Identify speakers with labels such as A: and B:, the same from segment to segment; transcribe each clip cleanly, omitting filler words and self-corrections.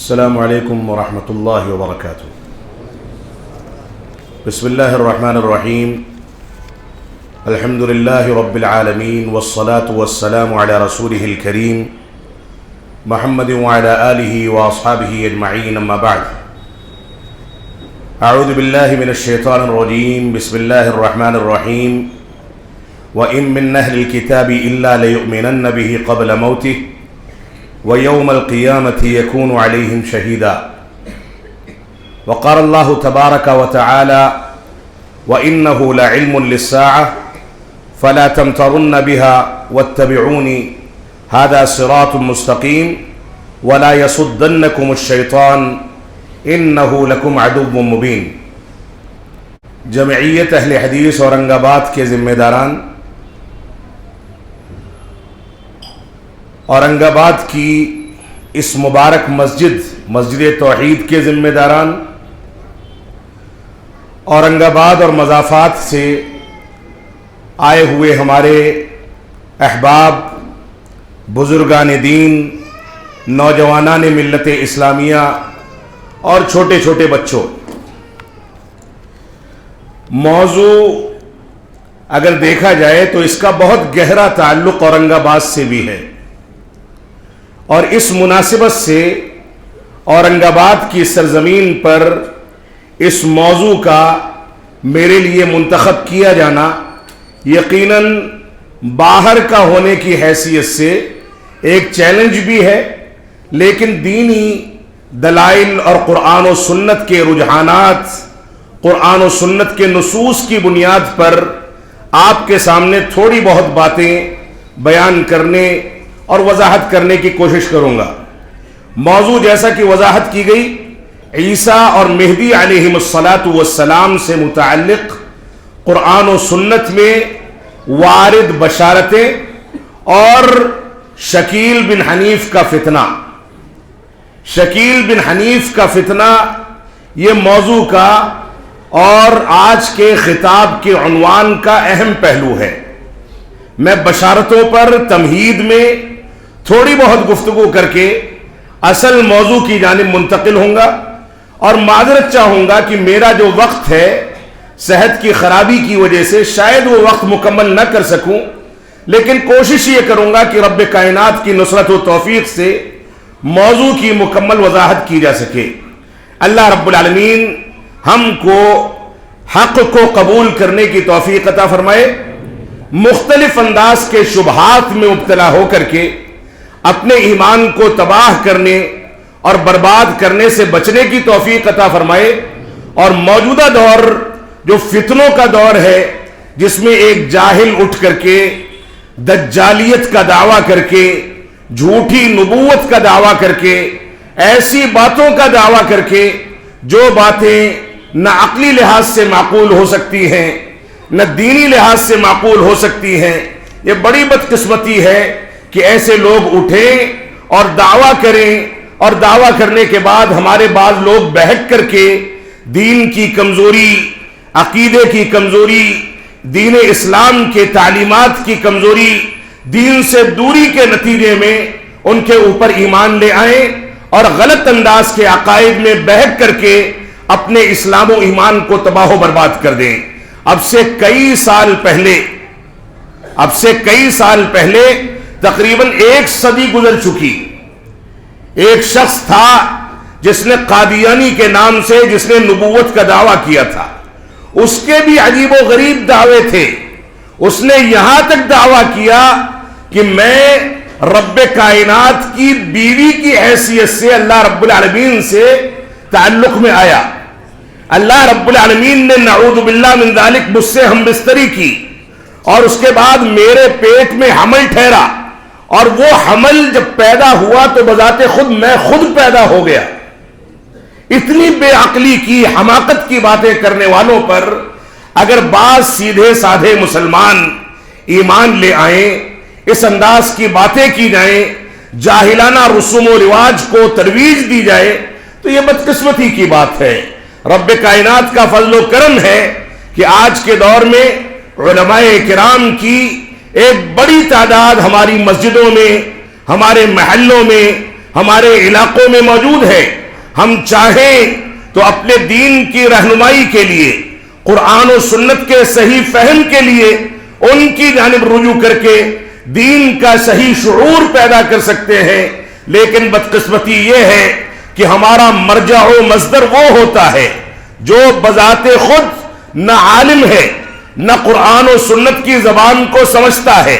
A: السلام علیکم ورحمۃ اللہ وبرکاتہ۔ بسم اللہ الرحمن الرحیم، الحمد للہ رب العالمین والصلاة والسلام علی رسولہ الکریم محمد وعلی آلہ واصحابہ اجمعین، اما بعد۔ اعوذ باللہ من الشیطان الرجیم، بسم اللہ الرحمن الرحیم۔ وَإِن مِّنْ أَهْلِ الْكِتَابِ إِلَّا لَيُؤْمِنَنَّ بِهِ قَبْلَ مَوْتِهِ وَيَوْمَ الْقِيَامَةِ يَكُونُ عَلَيْهِمْ شَهِيدًا۔ وقال الله تبارك وتعالى وَإِنَّهُ لَعِلْمٌ لِلسَّاعَةِ فَلَا تَمْتَرُنَّ بِهَا وَاتَّبِعُونِ هَذَا صِرَاطٌ مُسْتَقِيمٌ وَلَا يَصُدَّنَّكُمُ الشَّيْطَانُ إِنَّهُ لَكُمْ عَدُوٌّ مُبِينٌ۔ جمعیت اہل حدیث اورنگ آباد کے ذمہ داران، اورنگ آباد کی اس مبارک مسجد توحید کے ذمہ داران، اورنگ آباد اور مضافات سے آئے ہوئے ہمارے احباب، بزرگان دین، نوجوانان ملت اسلامیہ اور چھوٹے چھوٹے بچوں، موضوع اگر دیکھا جائے تو اس کا بہت گہرا تعلق اورنگ آباد سے بھی ہے، اور اس مناسبت سے اورنگ آباد کی سرزمین پر اس موضوع کا میرے لیے منتخب کیا جانا یقیناً باہر کا ہونے کی حیثیت سے ایک چیلنج بھی ہے، لیکن دینی دلائل اور قرآن و سنت کے رجحانات، قرآن و سنت کے نصوص کی بنیاد پر آپ کے سامنے تھوڑی بہت باتیں بیان کرنے اور وضاحت کرنے کی کوشش کروں گا۔ موضوع جیسا کہ وضاحت کی گئی، عیسیٰ اور مہدی علیہم السلام سے متعلق قرآن و سنت میں وارد بشارتیں اور شکیل بن حنیف کا فتنہ۔ شکیل بن حنیف کا فتنہ یہ موضوع کا اور آج کے خطاب کے عنوان کا اہم پہلو ہے۔ میں بشارتوں پر تمہید میں تھوڑی بہت گفتگو کر کے اصل موضوع کی جانب منتقل ہوں گا، اور معذرت چاہوں گا کہ میرا جو وقت ہے صحت کی خرابی کی وجہ سے شاید وہ وقت مکمل نہ کر سکوں، لیکن کوشش یہ کروں گا کہ رب کائنات کی نصرت و توفیق سے موضوع کی مکمل وضاحت کی جا سکے۔ اللہ رب العالمین ہم کو حق کو قبول کرنے کی توفیق عطا فرمائے، مختلف انداز کے شبہات میں مبتلا ہو کر کے اپنے ایمان کو تباہ کرنے اور برباد کرنے سے بچنے کی توفیق عطا فرمائے، اور موجودہ دور جو فتنوں کا دور ہے، جس میں ایک جاہل اٹھ کر کے دجالیت کا دعویٰ کر کے، جھوٹی نبوت کا دعویٰ کر کے، ایسی باتوں کا دعویٰ کر کے جو باتیں نہ عقلی لحاظ سے معقول ہو سکتی ہیں نہ دینی لحاظ سے معقول ہو سکتی ہیں، یہ بڑی بدقسمتی ہے کہ ایسے لوگ اٹھیں اور دعویٰ کریں، اور دعویٰ کرنے کے بعد ہمارے بعض لوگ بہک کر کے دین کی کمزوری، عقیدے کی کمزوری، دین اسلام کے تعلیمات کی کمزوری، دین سے دوری کے نتیجے میں ان کے اوپر ایمان لے آئیں اور غلط انداز کے عقائد میں بہک کر کے اپنے اسلام و ایمان کو تباہ و برباد کر دیں۔ اب سے کئی سال پہلے تقریباً 1 صدی گزر چکی، ایک شخص تھا جس نے قادیانی کے نام سے جس نے نبوت کا دعویٰ کیا تھا، اس کے بھی عجیب و غریب دعوے تھے۔ اس نے یہاں تک دعویٰ کیا کہ میں رب کائنات کی بیوی کی حیثیت سے اللہ رب العالمین سے تعلق میں آیا، اللہ رب العالمین نے نعوذ باللہ من ذالک مجھ سے ہم بستری کی، اور اس کے بعد میرے پیٹ میں حمل ٹھہرا، اور وہ حمل جب پیدا ہوا تو بذات خود میں خود پیدا ہو گیا۔ اتنی بے عقلی کی، حماقت کی باتیں کرنے والوں پر اگر بعض سیدھے سادھے مسلمان ایمان لے آئیں، اس انداز کی باتیں کی جائیں، جاہلانہ رسوم و رواج کو ترویج دی جائے، تو یہ بدقسمتی کی بات ہے۔ رب کائنات کا فضل و کرم ہے کہ آج کے دور میں علماء کرام کی ایک بڑی تعداد ہماری مسجدوں میں، ہمارے محلوں میں، ہمارے علاقوں میں موجود ہے. ہم چاہیں تو اپنے دین کی رہنمائی کے لیے، قرآن و سنت کے صحیح فہم کے لیے ان کی جانب رجوع کر کے دین کا صحیح شعور پیدا کر سکتے ہیں. لیکن بدقسمتی یہ ہے کہ ہمارا مرجع و مصدر وہ ہوتا ہے جو بذات خود نہ عالم ہے، نہ قرآن و سنت کی زبان کو سمجھتا ہے،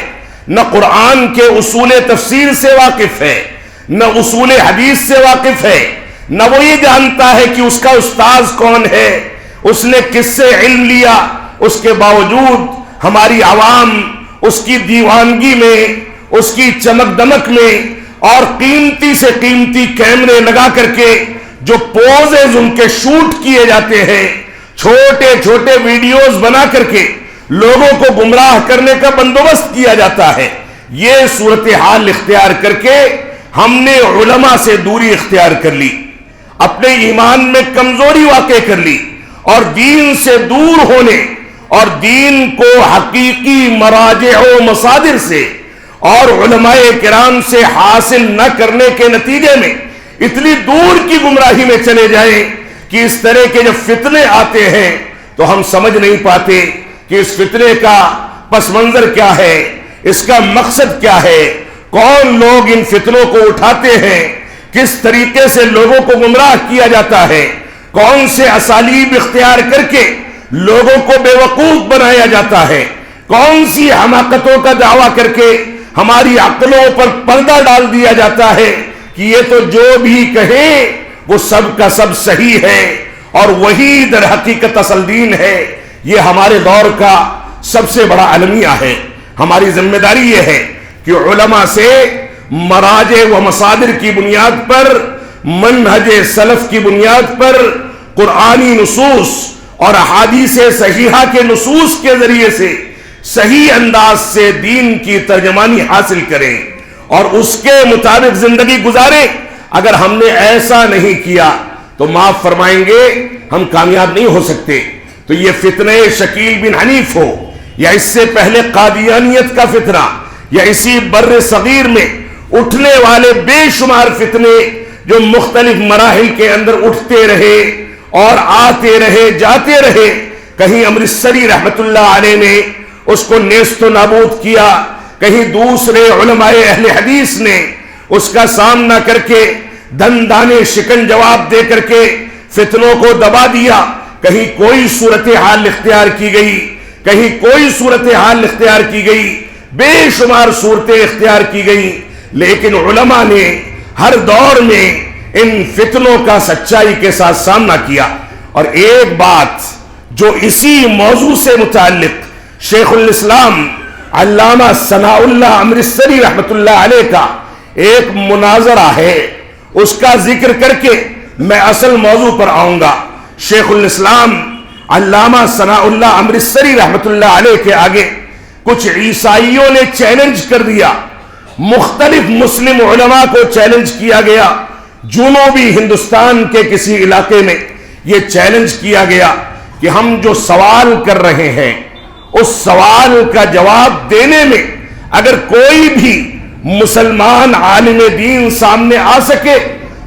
A: نہ قرآن کے اصول تفسیر سے واقف ہے، نہ اصول حدیث سے واقف ہے، نہ وہ یہ جانتا ہے کہ اس کا استاذ کون ہے، اس نے کس سے علم لیا. اس کے باوجود ہماری عوام اس کی دیوانگی میں، اس کی چمک دمک میں اور قیمتی سے قیمتی کیمرے لگا کر کے جو پوزز ان کے شوٹ کیے جاتے ہیں، چھوٹے چھوٹے ویڈیوز بنا کر کے لوگوں کو گمراہ کرنے کا بندوبست کیا جاتا ہے. یہ صورتحال اختیار کر کے ہم نے علماء سے دوری اختیار کر لی، اپنے ایمان میں کمزوری واقع کر لی، اور دین سے دور ہونے اور دین کو حقیقی مراجع و مصادر سے اور علماء کرام سے حاصل نہ کرنے کے نتیجے میں اتنی دور کی گمراہی میں چلے جائیں کہ اس طرح کے جب فتنے آتے ہیں تو ہم سمجھ نہیں پاتے کہ اس فتنے کا پس منظر کیا ہے، اس کا مقصد کیا ہے، کون لوگ ان فتنوں کو اٹھاتے ہیں، کس طریقے سے لوگوں کو گمراہ کیا جاتا ہے، کون سے اسالیب اختیار کر کے لوگوں کو بے وقوف بنایا جاتا ہے، کون سی حماقتوں کا دعویٰ کر کے ہماری عقلوں پر پردہ ڈال دیا جاتا ہے کہ یہ تو جو بھی کہے وہ سب کا سب صحیح ہے اور وہی در حقیقت اصل دین ہے. یہ ہمارے دور کا سب سے بڑا المیہ ہے. ہماری ذمہ داری یہ ہے کہ علماء سے مراجع و مصادر کی بنیاد پر، منہج سلف کی بنیاد پر قرآنی نصوص اور احادیث صحیحہ کے نصوص کے ذریعے سے صحیح انداز سے دین کی ترجمانی حاصل کریں اور اس کے مطابق زندگی گزاریں. اگر ہم نے ایسا نہیں کیا تو معاف فرمائیں گے ہم کامیاب نہیں ہو سکتے. تو یہ فتنہ شکیل بن حنیف ہو یا اس سے پہلے قادیانیت کا فتنہ یا اسی بر صغیر میں اٹھنے والے بے شمار فتنے جو مختلف مراحل کے اندر اٹھتے رہے اور آتے رہے جاتے رہے، کہیں امرتسری رحمت اللہ علیہ نے اس کو نیست و نابود کیا، کہیں دوسرے علماء اہل حدیث نے اس کا سامنا کر کے دندانے شکن جواب دے کر کے فتنوں کو دبا دیا، کہیں کوئی صورتحال اختیار کی گئی، کہیں کوئی صورتحال اختیار کی گئی، بے شمار صورتیں اختیار کی گئی. لیکن علماء نے ہر دور میں ان فتنوں کا سچائی کے ساتھ سامنا کیا. اور ایک بات جو اسی موضوع سے متعلق شیخ الاسلام علامہ ثناء اللہ امرتسری رحمت اللہ علیہ کا ایک مناظرہ ہے، اس کا ذکر کر کے میں اصل موضوع پر آؤں گا. شیخ الاسلام علامہ ثناء اللہ امرتسری رحمت اللہ علیہ کے آگے کچھ عیسائیوں نے چیلنج کر دیا، مختلف مسلم علماء کو چیلنج کیا گیا. جنوبی ہندوستان کے کسی علاقے میں یہ چیلنج کیا گیا کہ ہم جو سوال کر رہے ہیں اس سوال کا جواب دینے میں اگر کوئی بھی مسلمان عالم دین سامنے آ سکے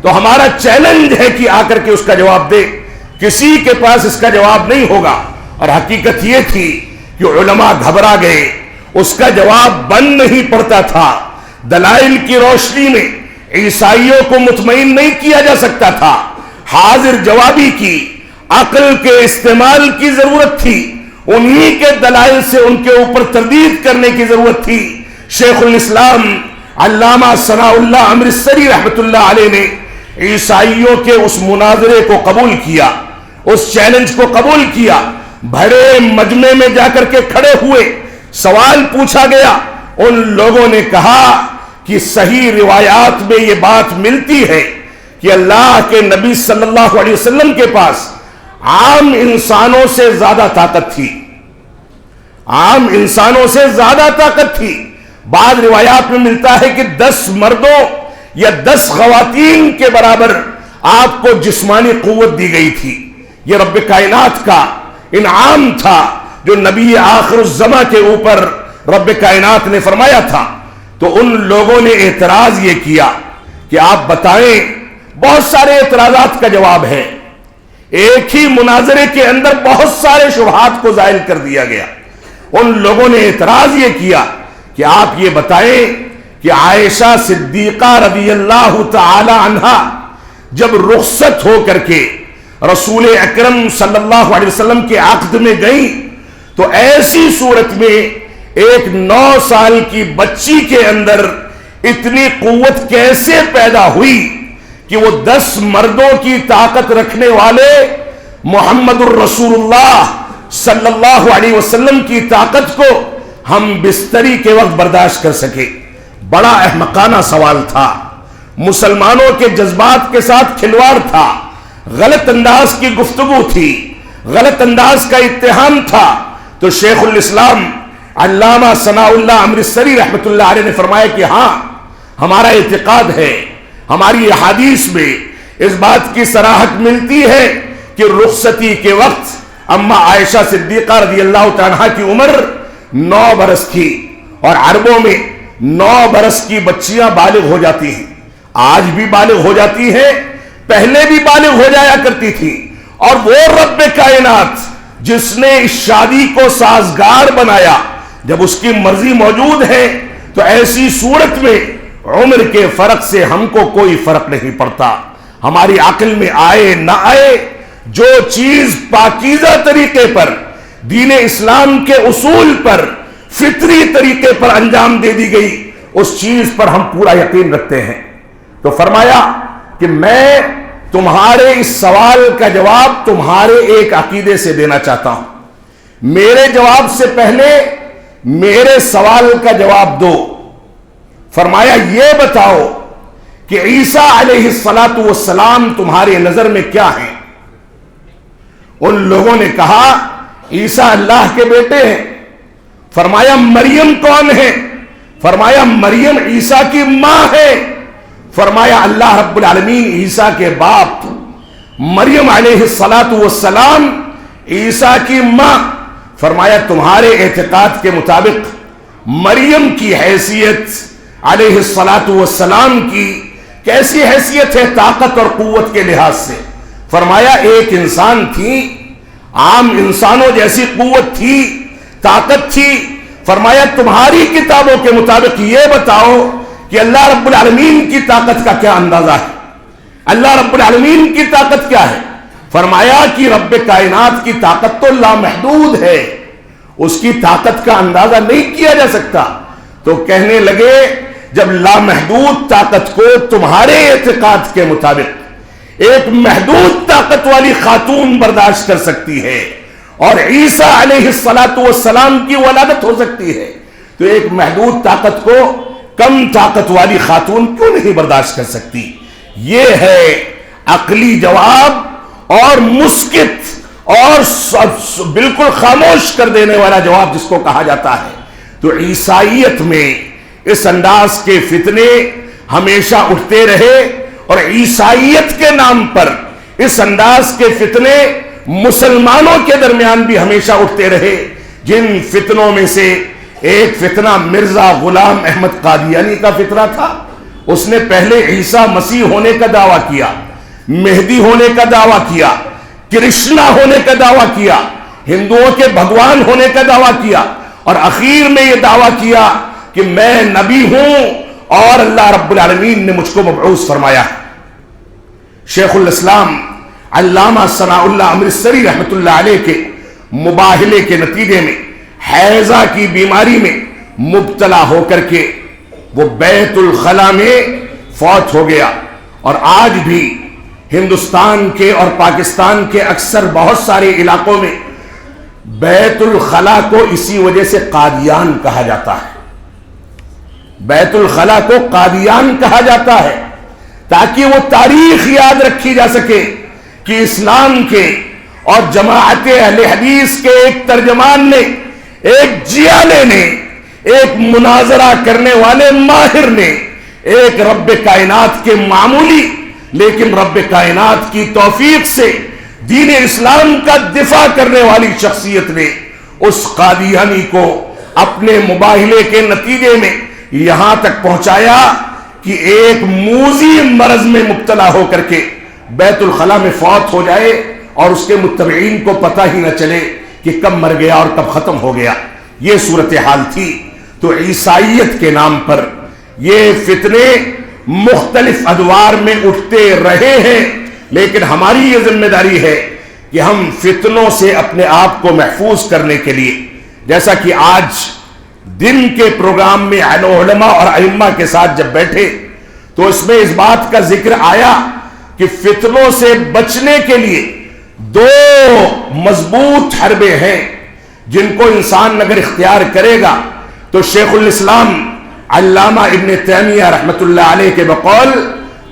A: تو ہمارا چیلنج ہے کہ آ کر کے اس کا جواب دے. کسی کے پاس اس کا جواب نہیں ہوگا. اور حقیقت یہ تھی کہ علماء گھبرا گئے، اس کا جواب بن نہیں پڑتا تھا. دلائل کی روشنی میں عیسائیوں کو مطمئن نہیں کیا جا سکتا تھا. حاضر جوابی کی، عقل کے استعمال کی ضرورت تھی، انہی کے دلائل سے ان کے اوپر تردید کرنے کی ضرورت تھی. شیخ الاسلام علامہ ثناء اللہ امرتسری رحمت اللہ علیہ نے عیسائیوں کے اس مناظرے کو قبول کیا، اس چیلنج کو قبول کیا. بڑے مجمع میں جا کر کے کھڑے ہوئے، سوال پوچھا گیا. ان لوگوں نے کہا کہ صحیح روایات میں یہ بات ملتی ہے کہ اللہ کے نبی صلی اللہ علیہ وسلم کے پاس عام انسانوں سے زیادہ طاقت تھی، عام انسانوں سے زیادہ طاقت تھی. بعض روایات میں ملتا ہے کہ 10 مردوں یا 10 خواتین کے برابر آپ کو جسمانی قوت دی گئی تھی. یہ رب کائنات کا انعام تھا جو نبی آخر الزماں کے اوپر رب کائنات نے فرمایا تھا. تو ان لوگوں نے اعتراض یہ کیا کہ آپ بتائیں. بہت سارے اعتراضات کا جواب ہے. ایک ہی مناظرے کے اندر بہت سارے شبہات کو زائل کر دیا گیا. ان لوگوں نے اعتراض یہ کیا کہ آپ یہ بتائیں کہ عائشہ صدیقہ رضی اللہ تعالی عنہا جب رخصت ہو کر کے رسول اکرم صلی اللہ علیہ وسلم کے عقد میں گئیں تو ایسی صورت میں ایک 9 سال کی بچی کے اندر اتنی قوت کیسے پیدا ہوئی کہ وہ 10 مردوں کی طاقت رکھنے والے محمد الرسول اللہ صلی اللہ علیہ وسلم کی طاقت کو ہم بستری کے وقت برداشت کر سکے. بڑا احمقانہ سوال تھا. مسلمانوں کے جذبات کے ساتھ کھلواڑ تھا. غلط انداز کی گفتگو تھی. غلط انداز کا اتہام تھا. تو شیخ الاسلام علامہ ثناء اللہ امرتسری رحمت اللہ علیہ نے فرمایا کہ ہاں ہمارا اعتقاد ہے, ہماری احادیث میں اس بات کی صراحت ملتی ہے کہ رخصتی کے وقت اما عائشہ صدیقہ رضی اللہ تعالیٰ کی عمر 9 برس تھی, اور عربوں میں 9 برس کی بچیاں بالغ ہو جاتی ہیں. آج بھی بالغ ہو جاتی ہیں, پہلے بھی بالغ ہو جایا کرتی تھی. اور وہ رب کائنات جس نے اس شادی کو سازگار بنایا, جب اس کی مرضی موجود ہے تو ایسی صورت میں عمر کے فرق سے ہم کو کوئی فرق نہیں پڑتا. ہماری عقل میں آئے نہ آئے, جو چیز پاکیزہ طریقے پر دین اسلام کے اصول پر فطری طریقے پر انجام دے دی گئی, اس چیز پر ہم پورا یقین رکھتے ہیں. تو فرمایا کہ میں تمہارے اس سوال کا جواب تمہارے ایک عقیدے سے دینا چاہتا ہوں. میرے جواب سے پہلے میرے سوال کا جواب دو. فرمایا یہ بتاؤ کہ عیسیٰ علیہ السلام تمہاری نظر میں کیا ہیں؟ ان لوگوں نے کہا عیسیٰ اللہ کے بیٹے ہیں. فرمایا مریم کون ہے؟ فرمایا مریم عیسیٰ کی ماں ہے. فرمایا اللہ رب العالمین عیسیٰ کے باپ, مریم علیہ السلام عیسیٰ کی ماں. فرمایا تمہارے اعتقاد کے مطابق مریم کی حیثیت علیہ السلام کی کیسی حیثیت ہے طاقت اور قوت کے لحاظ سے؟ فرمایا ایک انسان تھی, عام انسانوں جیسی قوت تھی, طاقت تھی. فرمایا تمہاری کتابوں کے مطابق یہ بتاؤ کہ اللہ رب العالمین کی طاقت کا کیا اندازہ ہے؟ اللہ رب العالمین کی طاقت کیا ہے؟ فرمایا کہ رب کائنات کی طاقت تو لامحدود ہے, اس کی طاقت کا اندازہ نہیں کیا جا سکتا. تو کہنے لگے جب لامحدود طاقت کو تمہارے اعتقاد کے مطابق ایک محدود طاقت والی خاتون برداشت کر سکتی ہے اور عیسیٰ علیہ السلام کی ولادت ہو سکتی ہے, تو ایک محدود طاقت کو کم طاقت والی خاتون کیوں نہیں برداشت کر سکتی؟ یہ ہے عقلی جواب اور مسکت اور بالکل خاموش کر دینے والا جواب جس کو کہا جاتا ہے. تو عیسائیت میں اس انداز کے فتنے ہمیشہ اٹھتے رہے, اور عیسائیت کے نام پر اس انداز کے فتنے مسلمانوں کے درمیان بھی ہمیشہ اٹھتے رہے. جن فتنوں میں سے ایک فتنہ مرزا غلام احمد قادیانی کا فتنہ تھا. اس نے پہلے عیسیٰ مسیح ہونے کا دعویٰ کیا, مہدی ہونے کا دعویٰ کیا, کرشنا ہونے کا دعویٰ کیا, ہندوؤں کے بھگوان ہونے کا دعویٰ کیا, اور اخیر میں یہ دعویٰ کیا کہ میں نبی ہوں اور اللہ رب العالمین نے مجھ کو مبعوث فرمایا. شیخ الاسلام علامہ ثناء اللہ امرتسری رحمت اللہ علیہ کے مباہلے کے نتیجے میں حیضہ کی بیماری میں مبتلا ہو کر کے وہ بیت الخلا میں فوت ہو گیا. اور آج بھی ہندوستان کے اور پاکستان کے اکثر بہت سارے علاقوں میں بیت الخلا کو اسی وجہ سے قادیان کہا جاتا ہے. بیت الخلا کو قادیان کہا جاتا ہے تاکہ وہ تاریخ یاد رکھی جا سکے کہ اسلام کے اور جماعت اہل حدیث کے ایک ترجمان نے, ایک جیالے نے, ایک مناظرہ کرنے والے ماہر نے, ایک رب کائنات کے معمولی لیکن رب کائنات کی توفیق سے دین اسلام کا دفاع کرنے والی شخصیت نے اس قادیانی کو اپنے مباہلے کے نتیجے میں یہاں تک پہنچایا کہ ایک موذی مرض میں مبتلا ہو کر کے بیت الخلا میں فوت ہو جائے اور اس کے متبعین کو پتہ ہی نہ چلے کہ کب مر گیا اور کب ختم ہو گیا. یہ صورتحال تھی. تو عیسائیت کے نام پر یہ فتنے مختلف ادوار میں اٹھتے رہے ہیں، لیکن ہماری یہ ذمہ داری ہے کہ ہم فتنوں سے اپنے آپ کو محفوظ کرنے کے لیے، جیسا کہ آج دن کے پروگرام میں علماء اور ائمہ کے ساتھ جب بیٹھے تو اس میں اس بات کا ذکر آیا کہ فتنوں سے بچنے کے لیے دو مضبوط حربے ہیں جن کو انسان اگر اختیار کرے گا تو شیخ الاسلام علامہ ابن تیمیہ رحمت اللہ علیہ کے بقول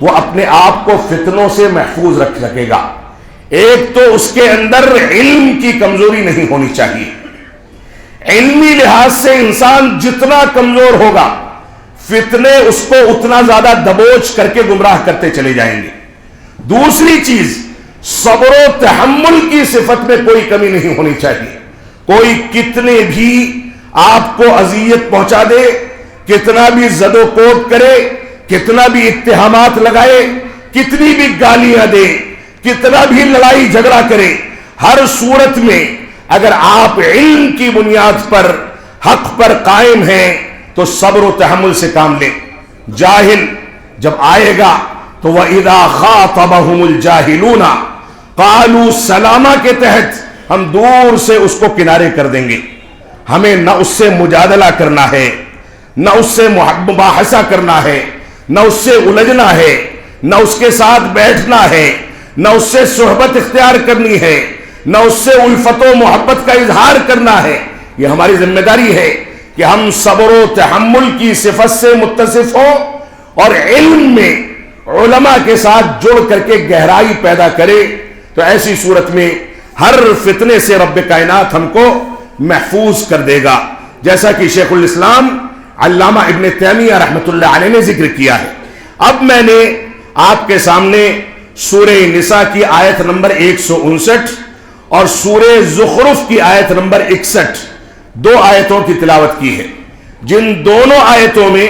A: وہ اپنے آپ کو فتنوں سے محفوظ رکھ سکے گا. ایک تو اس کے اندر علم کی کمزوری نہیں ہونی چاہیے. علمی لحاظ سے انسان جتنا کمزور ہوگا فتنے اس کو اتنا زیادہ دبوچ کر کے گمراہ کرتے چلے جائیں گے. دوسری چیز، صبر و تحمل کی صفت میں کوئی کمی نہیں ہونی چاہیے. کوئی کتنے بھی آپ کو اذیت پہنچا دے، کتنا بھی زد و کوب کرے، کتنا بھی اتہامات لگائے، کتنی بھی گالیاں دے، کتنا بھی لڑائی جھگڑا کرے، ہر صورت میں اگر آپ علم کی بنیاد پر حق پر قائم ہیں تو صبر و تحمل سے کام لیں. جاہل جب آئے گا تو وَإِذَا خَاطَبَهُمُ الْجَاهِلُونَ قَالُوا سَلَامَ کے تحت ہم دور سے اس کو کنارے کر دیں گے. ہمیں نہ اس سے مجادلہ کرنا ہے، نہ اس سے مباحثہ کرنا ہے، نہ اس سے الجھنا ہے، نہ اس کے ساتھ بیٹھنا ہے، نہ اس سے صحبت اختیار کرنی ہے، نہ اس سے الفت و محبت کا اظہار کرنا ہے. یہ ہماری ذمہ داری ہے کہ ہم صبر و تحمل کی صفت سے متصف ہوں اور علم میں علماء کے ساتھ جڑ کر کے گہرائی پیدا کرے. تو ایسی صورت میں ہر فتنے سے رب کائنات ہم کو محفوظ کر دے گا، جیسا کہ شیخ الاسلام علامہ ابن تیمیہ رحمت اللہ علیہ نے ذکر کیا ہے. اب میں نے آپ کے سامنے سورہ نساء کی آیت نمبر 159 اور سورہ زخرف کی آیت نمبر 61 دو آیتوں کی تلاوت کی ہے، جن دونوں آیتوں میں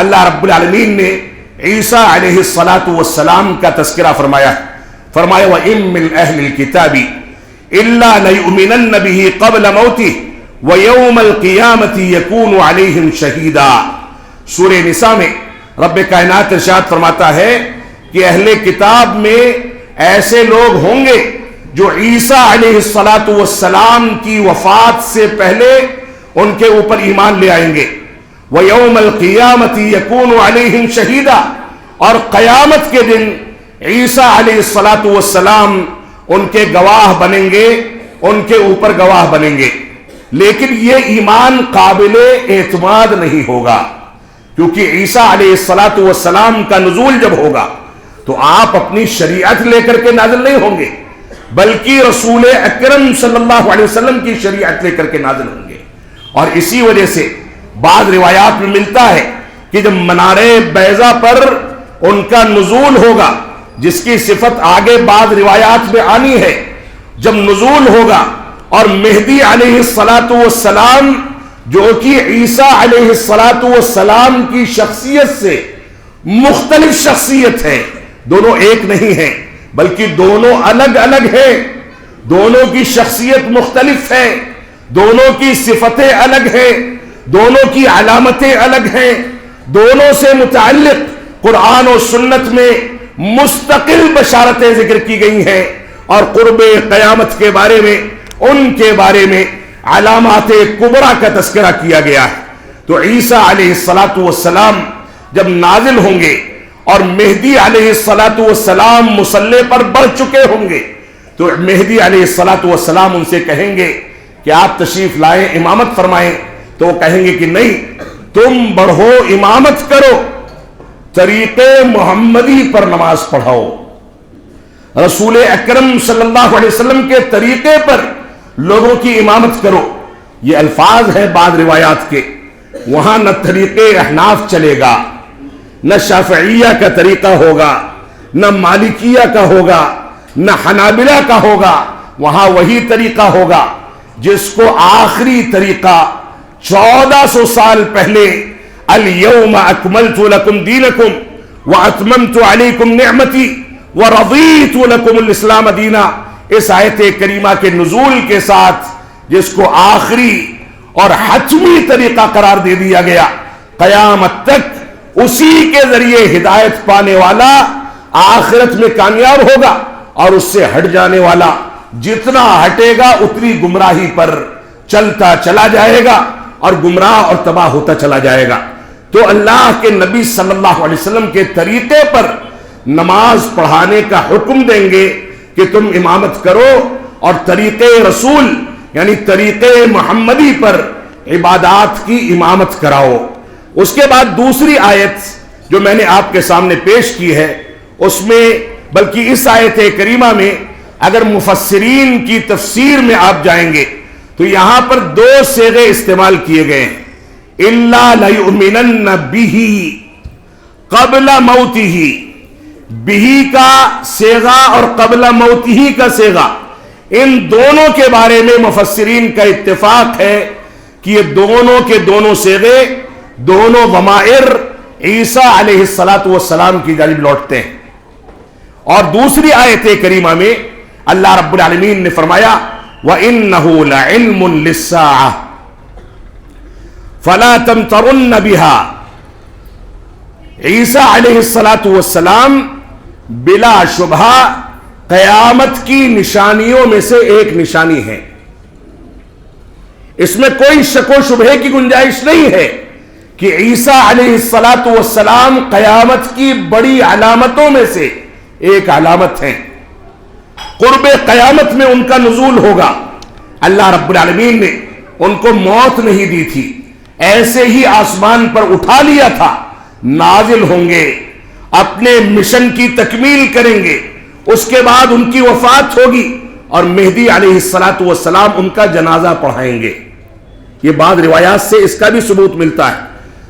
A: اللہ رب العالمین نے عیسیٰ علیہ السلام کا تذکرہ فرمایا. فرمایا وَإِن مِّنْ أَهْلِ الْكِتَابِ إِلَّا لَيُؤْمِنَنَّ بِهِ قَبْلَ مَوْتِهِ وَيَوْمَ الْقِيَامَةِ يَكُونُ عَلَيْهِمْ شَهِيدًا. سورہ نساء میں رب کائنات ارشاد فرماتا ہے کہ اہل کتاب میں ایسے لوگ ہوں گے جو عیسیٰ علیہ السلام کی وفات سے پہلے ان کے اوپر ایمان لے آئیں گے. وَيَوْمَ الْقِيَامَةِ يَكُونُ عَلَيْهِمْ شَهِيدًا، اور قیامت کے دن عیسیٰ علیہ السلام ان کے گواہ بنیں گے، ان کے اوپر گواہ بنیں گے. لیکن یہ ایمان قابل اعتماد نہیں ہوگا، کیونکہ عیسیٰ علیہ السلام کا نزول جب ہوگا تو آپ اپنی شریعت لے کر کے نازل نہیں ہوں گے، بلکہ رسول اکرم صلی اللہ علیہ وسلم کی شریعت لے کر کے نازل ہوں گے. اور اسی وجہ سے بعض روایات میں ملتا ہے کہ جب منار بیضا پر ان کا نزول ہوگا، جس کی صفت آگے بعض روایات میں آنی ہے، جب نزول ہوگا اور مہدی علیہ السلام جو کہ عیسیٰ علیہ السلام کی شخصیت سے مختلف شخصیت ہے، دونوں ایک نہیں ہیں بلکہ دونوں الگ الگ ہیں، دونوں کی شخصیت مختلف ہے، دونوں کی صفتیں الگ ہیں، دونوں کی علامتیں الگ ہیں، دونوں سے متعلق قرآن و سنت میں مستقل بشارتیں ذکر کی گئی ہیں، اور قرب قیامت کے بارے میں ان کے بارے میں علامات کبریٰ کا تذکرہ کیا گیا ہے. تو عیسیٰ علیہ السلام جب نازل ہوں گے اور مہدی علیہ السلام مصلی پر بڑھ چکے ہوں گے تو مہدی علیہ السلام ان سے کہیں گے کہ آپ تشریف لائیں، امامت فرمائیں. تو وہ کہیں گے کہ نہیں، تم بڑھو، امامت کرو، طریقے محمدی پر نماز پڑھاؤ، رسول اکرم صلی اللہ علیہ وسلم کے طریقے پر لوگوں کی امامت کرو. یہ الفاظ ہیں بعض روایات کے. وہاں نہ طریقے احناف چلے گا، نہ شافعیہ کا طریقہ ہوگا، نہ مالکیہ کا ہوگا، نہ حنابلہ کا ہوگا. وہاں وہی طریقہ ہوگا جس کو آخری طریقہ 1400 سال پہلے الیوم اکملت لکم دینکم وَأَتْمَمْتُ عَلَيْكُمْ نِعْمَتِي وَرَضِيتُ لَكُمُ الْإِسْلَامَ دِينًا، اس آیت کریمہ کے نزول کے ساتھ جس کو آخری اور حتمی طریقہ قرار دے دیا گیا، قیامت تک اسی کے ذریعے ہدایت پانے والا آخرت میں کامیاب ہوگا، اور اس سے ہٹ جانے والا جتنا ہٹے گا اتنی گمراہی پر چلتا چلا جائے گا اور گمراہ اور تباہ ہوتا چلا جائے گا۔ تو اللہ کے نبی صلی اللہ علیہ وسلم کے طریقے پر نماز پڑھانے کا حکم دیں گے کہ تم امامت کرو، اور طریقے رسول یعنی طریقے محمدی پر عبادات کی امامت کراؤ۔ اس کے بعد دوسری آیت جو میں نے آپ کے سامنے پیش کی ہے، اس میں بلکہ اس آیت کریمہ میں اگر مفسرین کی تفسیر میں آپ جائیں گے تو یہاں پر دو صیغے استعمال کیے گئے ہیں، إِلَّا لَيُؤْمِنَنَّ بِهِ قَبْلَ مَوْتِهِ، بِهِ کا صیغہ اور قبل موتہ کا صیغہ، ان دونوں کے بارے میں مفسرین کا اتفاق ہے کہ یہ دونوں کے دونوں صیغے، دونوں ضمائر عیسیٰ علیہ السلام کی جانب لوٹتے ہیں۔ اور دوسری آیت کریمہ میں اللہ رب العالمین نے فرمایا وَإِنَّهُ لَعِلْمٌ لِلسَّاعَةِ فَلَا تَمْتَرُنَّ بِهَا، عیسیٰ علیہ السلام بلا شبہ قیامت کی نشانیوں میں سے ایک نشانی ہے، اس میں کوئی شک و شبہ کی گنجائش نہیں ہے کہ عیسیٰ علیہ السلام قیامت کی بڑی علامتوں میں سے ایک علامت ہے۔ قرب قیامت میں ان کا نزول ہوگا۔ اللہ رب العالمین نے ان کو موت نہیں دی تھی، ایسے ہی آسمان پر اٹھا لیا تھا، نازل ہوں گے، اپنے مشن کی تکمیل کریں گے، اس کے بعد ان کی وفات ہوگی اور مہدی علیہ السلام ان کا جنازہ پڑھائیں گے۔ یہ بعض روایات سے اس کا بھی ثبوت ملتا ہے۔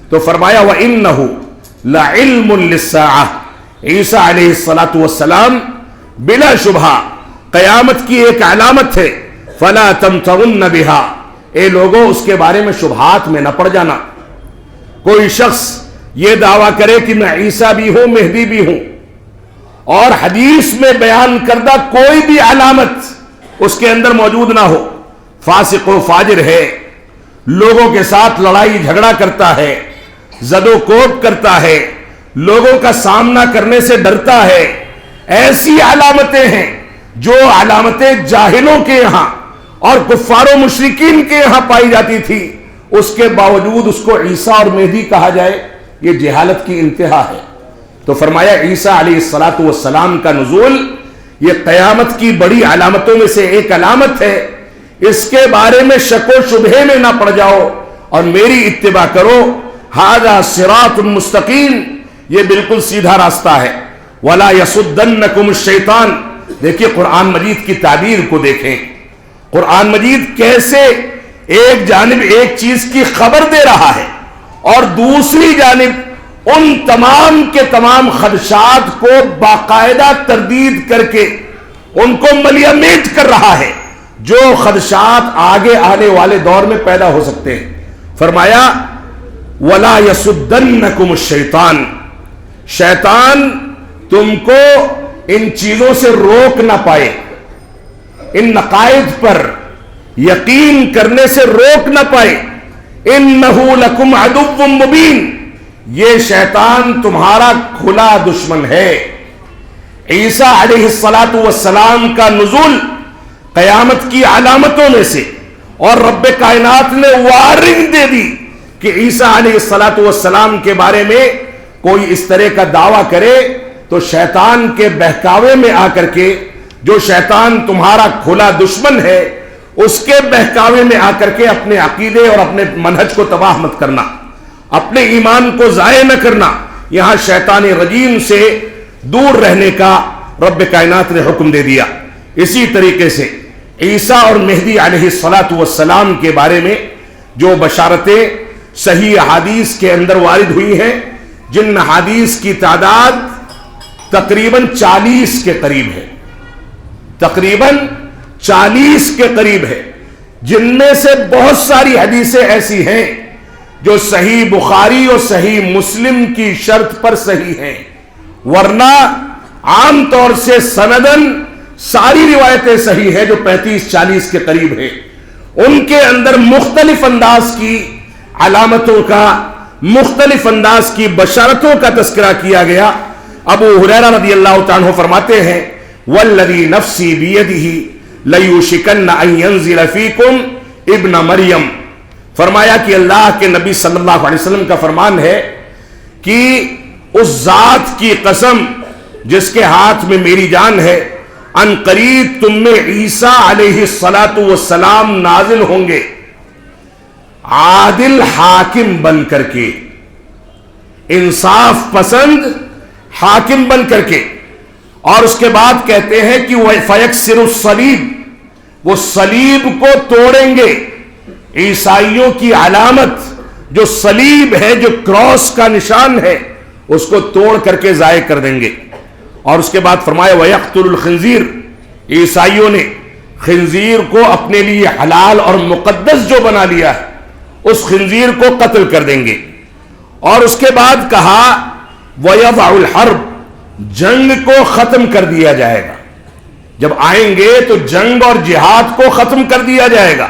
A: تو فرمایا وَإِنَّهُ لَعِلْمٌ لِلسَّاعَةِ، عیسیٰ علیہ السلام بلا شبہ قیامت کی ایک علامت ہے۔ فَلَا تَمْتَرُنَّ بِهَا، اے لوگوں اس کے بارے میں شبہات میں نہ پڑ جانا۔ کوئی شخص یہ دعویٰ کرے کہ میں عیسیٰ بھی ہوں مہدی بھی ہوں، اور حدیث میں بیان کردہ کوئی بھی علامت اس کے اندر موجود نہ ہو، فاسق و فاجر ہے، لوگوں کے ساتھ لڑائی جھگڑا کرتا ہے، زد و کوب کرتا ہے، لوگوں کا سامنا کرنے سے ڈرتا ہے، ایسی علامتیں ہیں جو علامتیں جاہلوں کے یہاں اور کفار و مشرکین کے یہاں پائی جاتی تھی، اس کے باوجود اس کو عیسیٰ اور مہدی کہا جائے، یہ جہالت کی انتہا ہے۔ تو فرمایا عیسیٰ علیہ السلام کا نزول یہ قیامت کی بڑی علامتوں میں سے ایک علامت ہے، اس کے بارے میں شک و شبہ میں نہ پڑ جاؤ اور میری اتباع کرو۔ ھذا صراط مستقیم، یہ بالکل سیدھا راستہ ہے۔ وَلَا يَصُدَّنَّكُمُ الشَّيْطَانُ، دیکھیے قرآن مجید کی تعبیر کو دیکھیں، قرآن مجید کیسے ایک جانب ایک چیز کی خبر دے رہا ہے اور دوسری جانب ان تمام کے تمام خدشات کو باقاعدہ تردید کر کے ان کو ملیمیٹ کر رہا ہے جو خدشات آگے آنے والے دور میں پیدا ہو سکتے ہیں۔ فرمایا وَلَا يَصُدَّنَّكُمُ الشَّيْطَانُ، شیطان تم کو ان چیزوں سے روک نہ پائے، ان نقائد پر یقین کرنے سے روک نہ پائے۔ إِنَّهُ لَكُمْ عَدُوٌّ مُبِينٌ، یہ شیطان تمہارا کھلا دشمن ہے۔ عیسیٰ علیہ السلام کا نزول قیامت کی علامتوں میں سے، اور رب کائنات نے وارننگ دے دی کہ عیسیٰ علیہ السلام کے بارے میں کوئی اس طرح کا دعویٰ کرے تو شیطان کے بہکاوے میں آ کر کے، جو شیطان تمہارا کھلا دشمن ہے، اس کے بہکاوے میں آ کر کے اپنے عقیدے اور اپنے منہج کو تباہ مت کرنا، اپنے ایمان کو ضائع نہ کرنا۔ یہاں شیطان رجیم سے دور رہنے کا رب کائنات نے حکم دے دیا۔ اسی طریقے سے عیسیٰ اور مہدی علیہ السلام کے بارے میں جو بشارتیں صحیح احادیث کے اندر وارد ہوئی ہیں، جن احادیث کی تعداد تقریباً 40 کے قریب ہے، تقریباً 40 کے قریب ہے، جن میں سے بہت ساری حدیثیں ایسی ہیں جو صحیح بخاری اور صحیح مسلم کی شرط پر صحیح ہیں، ورنہ عام طور سے سندن ساری روایتیں صحیح ہیں جو 35-40 کے قریب ہیں، ان کے اندر مختلف انداز کی علامتوں کا، مختلف انداز کی بشارتوں کا تذکرہ کیا گیا۔ ابو ہریرہ رضی اللہ تعالیٰ عنہ فرماتے ہیں والذی نفسی بیدہ لیوشکن ان ینزل فیکم ابن مریم، فرمایا کہ اللہ کے نبی صلی اللہ علیہ وسلم کا فرمان ہے کہ اس ذات کی قسم جس کے ہاتھ میں میری جان ہے، ان قریب تم میں عیسیٰ علیہ السلام نازل ہوں گے عادل حاکم بن کر کے، انصاف پسند حاکم بن کر کے، اور اس کے بعد کہتے ہیں کہ فَيَكْسِرُ الصَّلِيبِ، وہ صلیب کو توڑیں گے۔ عیسائیوں کی علامت جو صلیب ہے، جو کراس کا نشان ہے، اس کو توڑ کر کے ضائع کر دیں گے۔ اور اس کے بعد فرمایا وَيَقْتُلُ الْخِنْزِيرَ، عیسائیوں نے خنزیر کو اپنے لیے حلال اور مقدس جو بنا لیا ہے، اس خنزیر کو قتل کر دیں گے۔ اور اس کے بعد کہا وَيَضَعُ الْحَرْبَ، جنگ کو ختم کر دیا جائے گا۔ جب آئیں گے تو جنگ اور جہاد کو ختم کر دیا جائے گا۔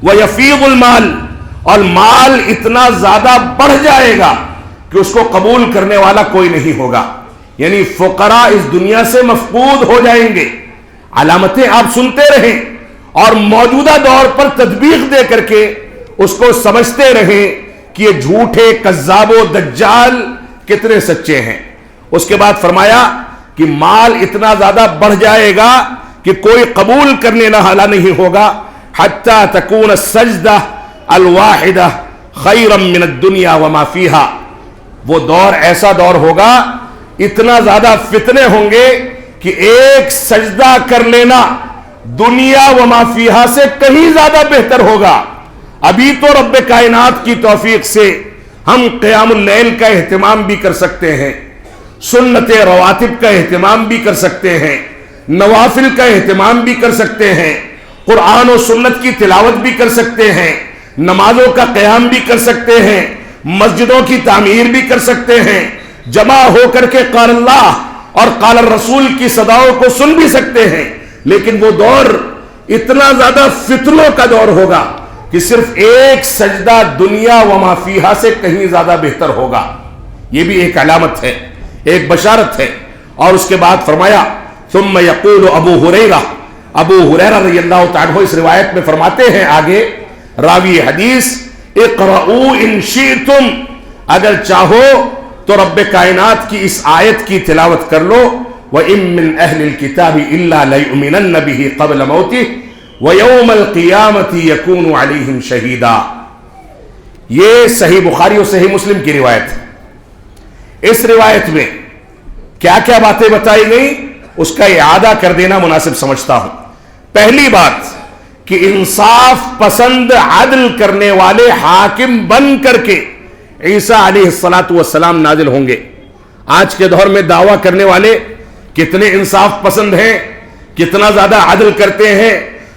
A: وَيَفِيضُ الْمَالِ، اور مال اتنا زیادہ بڑھ جائے گا کہ اس کو قبول کرنے والا کوئی نہیں ہوگا، یعنی فقراء اس دنیا سے مفقود ہو جائیں گے۔ علامتیں آپ سنتے رہیں اور موجودہ دور پر تطبیق دے کر کے اس کو سمجھتے رہیں کہ یہ جھوٹے کذاب و دجال کتنے سچے ہیں۔ اس کے بعد فرمایا کہ مال اتنا زیادہ بڑھ جائے گا کہ کوئی قبول کرنے والا نہیں ہوگا، حتی تکون السجدہ الواحدہ خیرا من الدنیا وما فیہا، وہ دور ایسا دور ہوگا، اتنا زیادہ فتنے ہوں گے کہ ایک سجدہ کر لینا دنیا وما فیہا سے کہیں زیادہ بہتر ہوگا۔ ابھی تو رب کائنات کی توفیق سے ہم قیام اللیل کا اہتمام بھی کر سکتے ہیں، سنت رواتب کا اہتمام بھی کر سکتے ہیں، نوافل کا اہتمام بھی کر سکتے ہیں، قرآن و سنت کی تلاوت بھی کر سکتے ہیں، نمازوں کا قیام بھی کر سکتے ہیں، مسجدوں کی تعمیر بھی کر سکتے ہیں، جمع ہو کر کے قال اللہ اور قال الرسول کی صداؤں کو سن بھی سکتے ہیں، لیکن وہ دور اتنا زیادہ فتنوں کا دور ہوگا کہ صرف ایک سجدہ دنیا وما فیہا سے کہیں زیادہ بہتر ہوگا۔ یہ بھی ایک علامت ہے، ایک بشارت ہے۔ اور اس کے بعد فرمایا ثم یقول ابو ہریرہ رضی اللہ تعالیٰ اس روایت میں فرماتے ہیں آگے راوی حدیث اقرؤوا ان شئتم، اگر چاہو تو رب کائنات کی اس آیت کی تلاوت کر لو وَإِن مِّنْ أَهْلِ الْكِتَابِ إِلَّا لَيُؤْمِنَنَّ بِهِ قَبْلَ مَوْتِهِ وَيَوْمَ الْقِيَامَةِ يَكُونُ عَلَيْهِمْ شَهِيدًا۔ یہ صحیح بخاری اور صحیح مسلم کی روایت ہے۔ اس روایت میں کیا کیا باتیں بتائی گئی اس کا اعادہ کر دینا مناسب سمجھتا ہوں۔ پہلی بات کہ انصاف پسند عدل کرنے والے حاکم بن کر کے عیسیٰ علیہ السلام نازل ہوں گے۔ آج کے دور میں دعویٰ کرنے والے کتنے انصاف پسند ہیں، کتنا زیادہ عدل کرتے ہیں،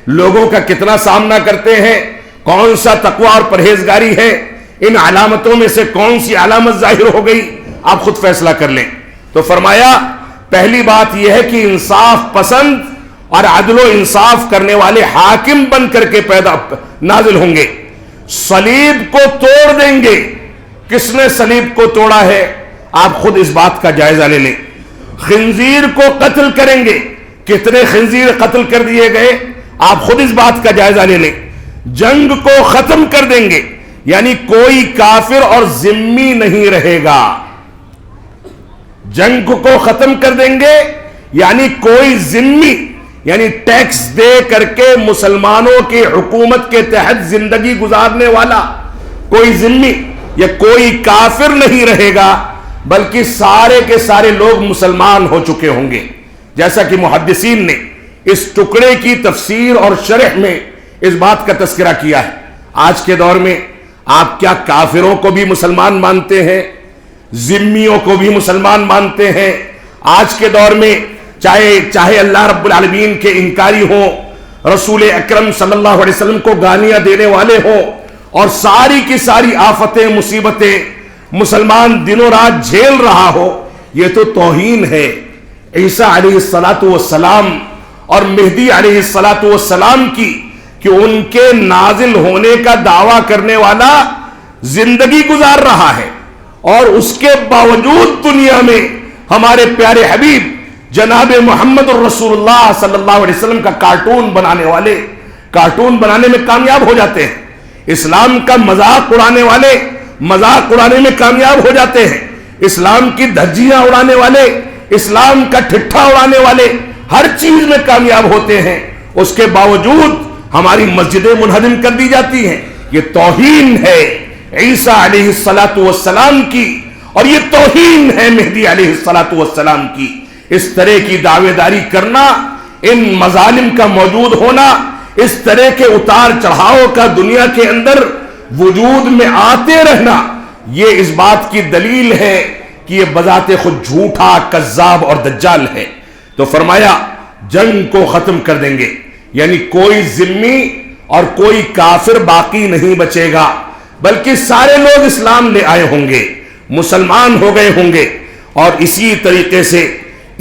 A: لوگوں کا کتنا سامنا کرتے ہیں، کون سا تقوی اور پرہیزگاری ہے، ان علامتوں میں سے کون سی علامت ظاہر ہو گئی، آپ خود فیصلہ کر لیں۔ تو فرمایا پہلی بات یہ ہے کہ انصاف پسند اور عدل و انصاف کرنے والے حاکم بن کر کے نازل ہوں گے۔ صلیب کو توڑ دیں گے۔ کس نے صلیب کو توڑا ہے آپ خود اس بات کا جائزہ لے لیں۔ خنزیر کو قتل کریں گے، کتنے خنزیر قتل کر دیے گئے آپ خود اس بات کا جائزہ لے لیں۔ جنگ کو ختم کر دیں گے، یعنی کوئی کافر اور ذمی نہیں رہے گا۔ جنگ کو ختم کر دیں گے یعنی کوئی ذمی، یعنی ٹیکس دے کر کے مسلمانوں کی حکومت کے تحت زندگی گزارنے والا کوئی ذمی یا کوئی کافر نہیں رہے گا، بلکہ سارے کے سارے لوگ مسلمان ہو چکے ہوں گے۔ جیسا کہ محدثین نے اس ٹکڑے کی تفسیر اور شرح میں اس بات کا تذکرہ کیا ہے۔ آج کے دور میں آپ کیا کافروں کو بھی مسلمان مانتے ہیں، ذمیوں کو بھی مسلمان مانتے ہیں؟ آج کے دور میں چاہے اللہ رب العالمین کے انکاری ہوں، رسول اکرم صلی اللہ علیہ وسلم کو گالیاں دینے والے ہوں، اور ساری کی ساری آفتیں مصیبتیں مسلمان دنوں رات جھیل رہا ہو، یہ تو توہین ہے عیسیٰ علیہ السلام اور مہدی علیہ السلام کی کہ ان کے نازل ہونے کا دعویٰ کرنے والا زندگی گزار رہا ہے اور اس کے باوجود دنیا میں ہمارے پیارے حبیب جناب محمد الرسول اللہ صلی اللہ علیہ وسلم کا کارٹون بنانے والے کارٹون بنانے میں کامیاب ہو جاتے ہیں، اسلام کا مذاق اڑانے والے مذاق اڑانے میں کامیاب ہو جاتے ہیں، اسلام کی دھجیاں اڑانے والے اسلام کا ٹھٹھا اڑانے والے ہر چیز میں کامیاب ہوتے ہیں، اس کے باوجود ہماری مسجدیں منہدم کر دی جاتی ہیں۔ یہ توہین ہے عیسیٰ علیہ السلام کی اور یہ توہین ہے مہدی علیہ السلام کی۔ اس طرح کی دعوے داری کرنا، ان مظالم کا موجود ہونا، اس طرح کے اتار چڑھاؤ کا دنیا کے اندر وجود میں آتے رہنا، یہ اس بات کی دلیل ہے کہ یہ بذات خود جھوٹا، کذاب اور دجال ہے۔ تو فرمایا جنگ کو ختم کر دیں گے، یعنی کوئی ذمی اور کوئی کافر باقی نہیں بچے گا، بلکہ سارے لوگ اسلام لے آئے ہوں گے، مسلمان ہو گئے ہوں گے۔ اور اسی طریقے سے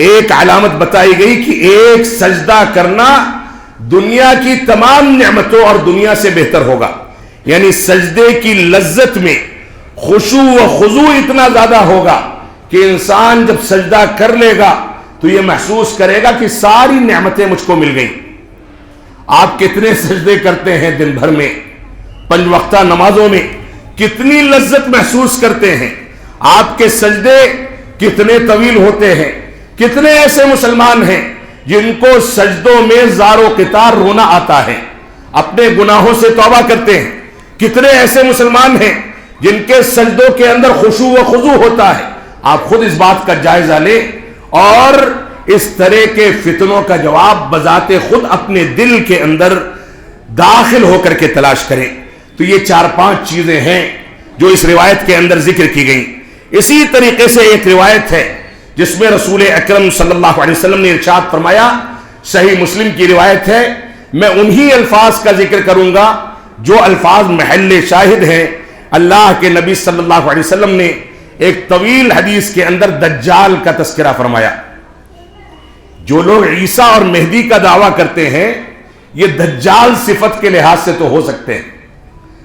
A: ایک علامت بتائی گئی کہ ایک سجدہ کرنا دنیا کی تمام نعمتوں اور دنیا سے بہتر ہوگا، یعنی سجدے کی لذت میں خشوع و خضوع اتنا زیادہ ہوگا کہ انسان جب سجدہ کر لے گا تو یہ محسوس کرے گا کہ ساری نعمتیں مجھ کو مل گئیں۔ آپ کتنے سجدے کرتے ہیں دن بھر میں، 5 وقتہ نمازوں میں کتنی لذت محسوس کرتے ہیں؟ آپ کے سجدے کتنے طویل ہوتے ہیں؟ کتنے ایسے مسلمان ہیں جن کو سجدوں میں زار و قطار رونا آتا ہے، اپنے گناہوں سے توبہ کرتے ہیں؟ کتنے ایسے مسلمان ہیں جن کے سجدوں کے اندر خشوع و خضوع ہوتا ہے؟ آپ خود اس بات کا جائزہ لیں اور اس طرح کے فتنوں کا جواب بذات خود اپنے دل کے اندر داخل ہو کر کے تلاش کریں۔ تو یہ 4-5 چیزیں ہیں جو اس روایت کے اندر ذکر کی گئیں۔ اسی طریقے سے ایک روایت ہے جس میں رسول اکرم صلی اللہ علیہ وسلم نے ارشاد فرمایا، صحیح مسلم کی روایت ہے، میں انہی الفاظ کا ذکر کروں گا جو الفاظ محل شاہد ہیں۔ اللہ کے نبی صلی اللہ علیہ وسلم نے ایک طویل حدیث کے اندر دجال کا تذکرہ فرمایا۔ جو لوگ عیسیٰ اور مہدی کا دعویٰ کرتے ہیں یہ دجال صفت کے لحاظ سے تو ہو سکتے ہیں،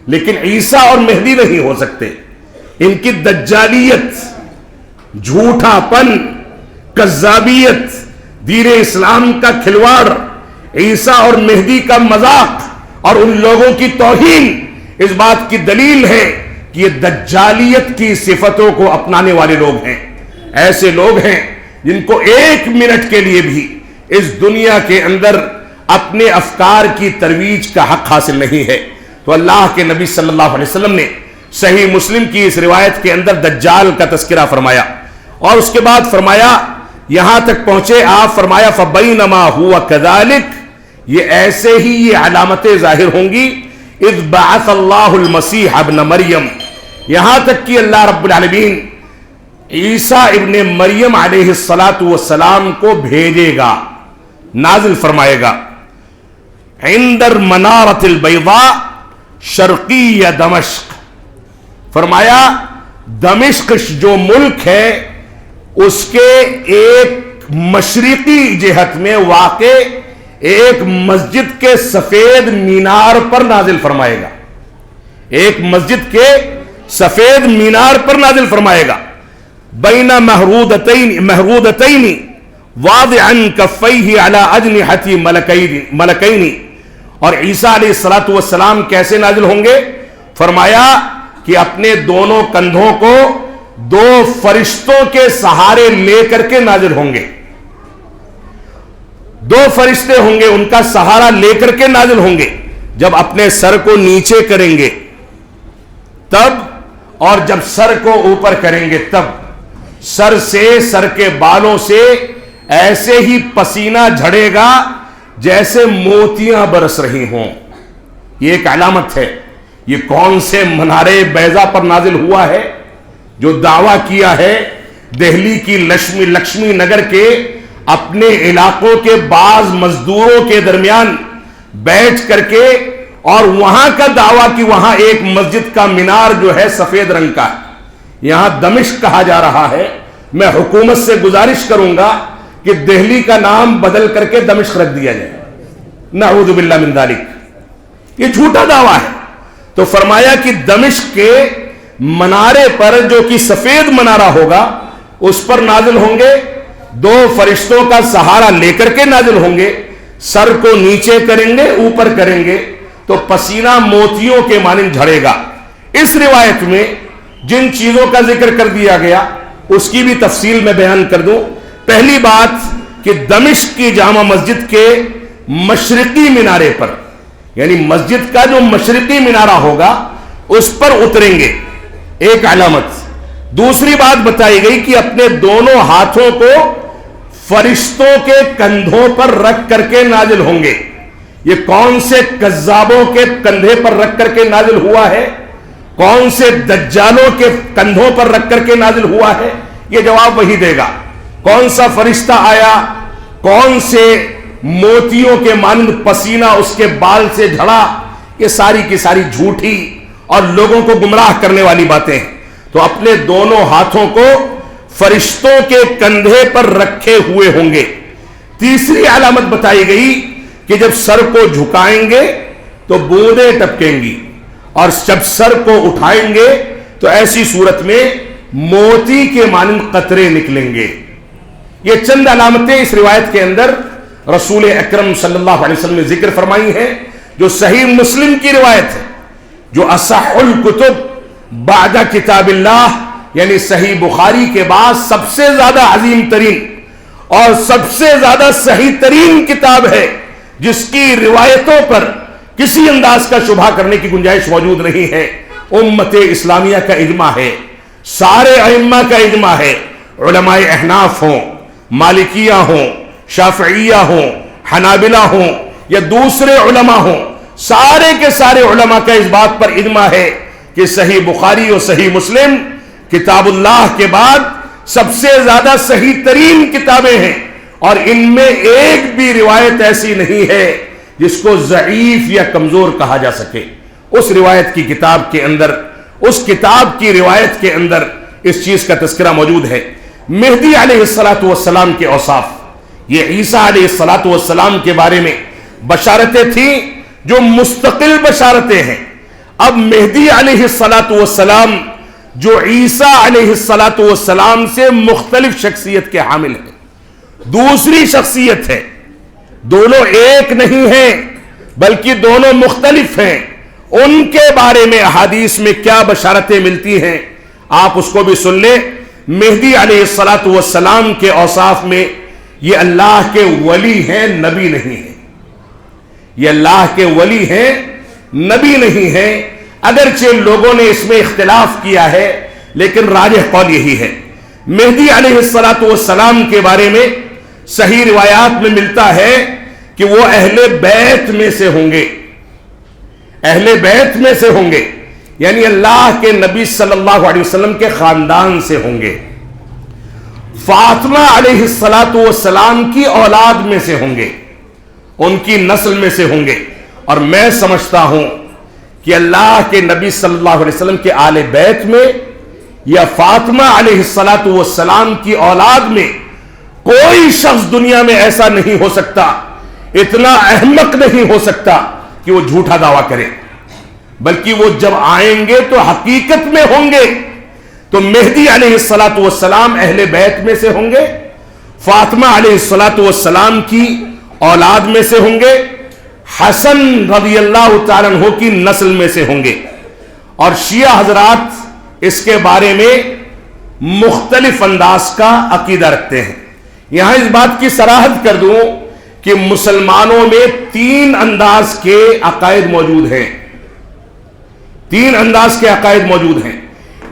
A: لیکن عیسیٰ اور مہدی نہیں ہو سکتے۔ ان کی دجالیت، جھوٹا پن، کذابیت، دین اسلام کا کھلواڑ، عیسیٰ اور مہدی کا مذاق اور ان لوگوں کی توہین اس بات کی دلیل ہے کہ یہ دجالیت کی صفتوں کو اپنانے والے لوگ ہیں۔ ایسے لوگ ہیں جن کو 1 منٹ کے لیے بھی اس دنیا کے اندر اپنے افکار کی ترویج کا حق حاصل نہیں ہے۔ تو اللہ کے نبی صلی اللہ علیہ وسلم نے صحیح مسلم کی اس روایت کے اندر دجال کا تذکرہ فرمایا اور اس کے بعد فرمایا، یہاں تک پہنچے آپ، فرمایا فَبَيْنَمَا هُوَ كَذَلِكَ، یہ ایسے ہی یہ علامتیں ظاہر ہوں گی، اذ بعث اللہ المسیح ابن مریم، یہاں تک کہ اللہ رب العالمین عیسیٰ ابن مریم علیہ السلام کو بھیجے گا، نازل فرمائے گا۔ عند المنارۃ البیضاء شرقی دمشق، فرمایا دمشق جو ملک ہے اس کے ایک مشرقی جہت میں واقع ایک مسجد کے سفید مینار پر نازل فرمائے گا، ایک مسجد کے سفید مینار پر نازل فرمائے گا۔ بین محرودتین واضعا کفیہ علی اجنحۃ ملکین، اور عیسیٰ علیہ السلام کیسے نازل ہوں گے؟ فرمایا کہ اپنے دونوں کندھوں کو 2 فرشتوں کے سہارے لے کر کے نازل ہوں گے۔ 2 فرشتے ہوں گے، ان کا سہارا لے کر کے نازل ہوں گے۔ جب اپنے سر کو نیچے کریں گے تب، اور جب سر کو اوپر کریں گے تب، سر سے، سر کے بالوں سے ایسے ہی پسینہ جھڑے گا جیسے موتیاں برس رہی ہوں۔ یہ ایک علامت ہے۔ یہ کون سے منارے بیضا پر نازل ہوا ہے؟ جو دعویٰ کیا ہے دہلی کی لکشمی نگر کے اپنے علاقوں کے بعض مزدوروں کے درمیان بیٹھ کر کے، اور وہاں کا دعویٰ کہ وہاں ایک مسجد کا مینار جو ہے سفید رنگ کا ہے۔ یہاں دمشق کہا جا رہا ہے، میں حکومت سے گزارش کروں گا کہ دہلی کا نام بدل کر کے دمشق رکھ دیا جائے، نعوذ باللہ من ذالک۔ یہ جھوٹا دعویٰ ہے۔ تو فرمایا کہ دمشق کے منارے پر جو کہ سفید منارہ ہوگا اس پر نازل ہوں گے، دو فرشتوں کا سہارا لے کر کے نازل ہوں گے، سر کو نیچے کریں گے، اوپر کریں گے تو پسینہ موتیوں کے مانند جھڑے گا۔ اس روایت میں جن چیزوں کا ذکر کر دیا گیا اس کی بھی تفصیل میں بیان کر دوں۔ پہلی بات کہ دمشق کی جامع مسجد کے مشرقی مینارے پر، یعنی مسجد کا جو مشرقی مینارہ ہوگا اس پر اتریں گے، ایک علامت۔ دوسری بات بتائی گئی کہ اپنے دونوں ہاتھوں کو فرشتوں کے کندھوں پر رکھ کر کے نازل ہوں گے۔ یہ کون سے کذابوں کے کندھے پر رکھ کر کے نازل ہوا ہے، کون سے دجالوں کے کندھوں پر رکھ کر کے نازل ہوا ہے، یہ جواب وہی دے گا۔ کون سا فرشتہ آیا، کون سے موتیوں کے مانند پسینہ اس کے بال سے جھڑا، یہ ساری کی ساری جھوٹی اور لوگوں کو گمراہ کرنے والی باتیں ہیں۔ تو اپنے دونوں ہاتھوں کو فرشتوں کے کندھے پر رکھے ہوئے ہوں گے۔ تیسری علامت بتائی گئی کہ جب سر کو جھکائیں گے تو بوندیں ٹپکیں گی، اور جب سر کو اٹھائیں گے تو ایسی صورت میں موتی کے مانند قطرے نکلیں گے۔ یہ چند علامتیں اس روایت کے اندر رسول اکرم صلی اللہ علیہ وسلم نے ذکر فرمائی ہیں، جو صحیح مسلم کی روایت ہے، جو اصح الکتب بعد کتاب اللہ، یعنی صحیح بخاری کے بعد سب سے زیادہ عظیم ترین اور سب سے زیادہ صحیح ترین کتاب ہے، جس کی روایتوں پر کسی انداز کا شبہ کرنے کی گنجائش موجود نہیں ہے۔ امت اسلامیہ کا اجماع ہے، سارے ائمہ کا اجماع ہے، علماء احناف ہوں، مالکیہ ہوں، شافعیہ ہوں، حنابلہ ہوں یا دوسرے علماء ہوں، سارے کے سارے علماء کا اس بات پر اجماع ہے کہ صحیح بخاری اور صحیح مسلم کتاب اللہ کے بعد سب سے زیادہ صحیح ترین کتابیں ہیں، اور ان میں ایک بھی روایت ایسی نہیں ہے جس کو ضعیف یا کمزور کہا جا سکے۔ اس روایت کی کتاب کے اندر، اس کتاب کی روایت کے اندر اس چیز کا تذکرہ موجود ہے۔ مہدی علیہ السلام کے اوصاف، یہ عیسیٰ علیہ السلام کے بارے میں بشارتیں تھیں جو مستقل بشارتیں ہیں۔ اب مہدی علیہ السلام جو عیسیٰ علیہ السلام سے مختلف شخصیت کے حامل ہیں، دوسری شخصیت ہے، دونوں ایک نہیں ہیں بلکہ دونوں مختلف ہیں۔ ان کے بارے میں احادیث میں کیا بشارتیں ملتی ہیں آپ اس کو بھی سن لیں۔ مہدی علیہ السلام کے اوصاف میں یہ اللہ کے ولی ہیں، نبی نہیں ہیں۔ یہ اللہ کے ولی ہیں، نبی نہیں ہیں، اگرچہ لوگوں نے اس میں اختلاف کیا ہے لیکن راجح قول یہی ہے۔ مہدی علیہ السلام کے بارے میں صحیح روایات میں ملتا ہے کہ وہ اہل بیت میں سے ہوں گے، اہل بیت میں سے ہوں گے، یعنی اللہ کے نبی صلی اللہ علیہ وسلم کے خاندان سے ہوں گے، فاطمہ علیہ السلام کی اولاد میں سے ہوں گے، ان کی نسل میں سے ہوں گے۔ اور میں سمجھتا ہوں کہ اللہ کے نبی صلی اللہ علیہ وسلم کے آل بیت میں یا فاطمہ علیہ السلام کی اولاد میں کوئی شخص دنیا میں ایسا نہیں ہو سکتا، اتنا احمق نہیں ہو سکتا کہ وہ جھوٹا دعویٰ کرے، بلکہ وہ جب آئیں گے تو حقیقت میں ہوں گے۔ تو مہدی علیہ السلام اہل بیت میں سے ہوں گے، فاطمہ علیہ السلام کی اولاد میں سے ہوں گے، حسن رضی اللہ تعالیٰ عنہ کی نسل میں سے ہوں گے۔ اور شیعہ حضرات اس کے بارے میں مختلف انداز کا عقیدہ رکھتے ہیں۔ یہاں اس بات کی صراحت کر دوں کہ مسلمانوں میں 3 انداز کے عقائد موجود ہیں، 3 انداز کے عقائد موجود ہیں۔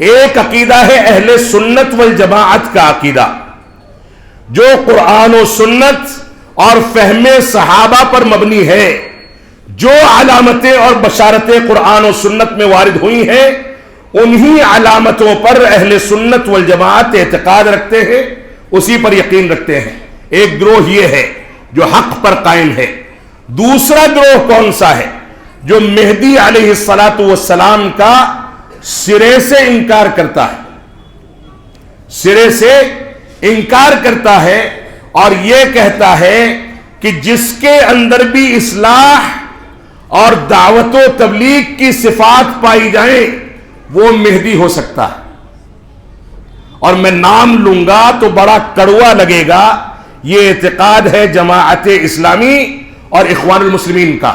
A: ایک عقیدہ ہے اہل سنت والجماعت کا عقیدہ، جو قرآن و سنت اور فہم صحابہ پر مبنی ہے۔ جو علامتیں اور بشارتیں قرآن و سنت میں وارد ہوئی ہیں انہی علامتوں پر اہل سنت والجماعت اعتقاد رکھتے ہیں، اسی پر یقین رکھتے ہیں۔ ایک گروہ یہ ہے جو حق پر قائم ہے۔ دوسرا گروہ کون سا ہے؟ جو مہدی علیہ السلام کا سرے سے انکار کرتا ہے، سرے سے انکار کرتا ہے اور یہ کہتا ہے کہ جس کے اندر بھی اصلاح اور دعوت و تبلیغ کی صفات پائی جائیں وہ مہدی ہو سکتا ہے. اور میں نام لوں گا تو بڑا کڑوا لگے گا، یہ اعتقاد ہے جماعت اسلامی اور اخوان المسلمین کا.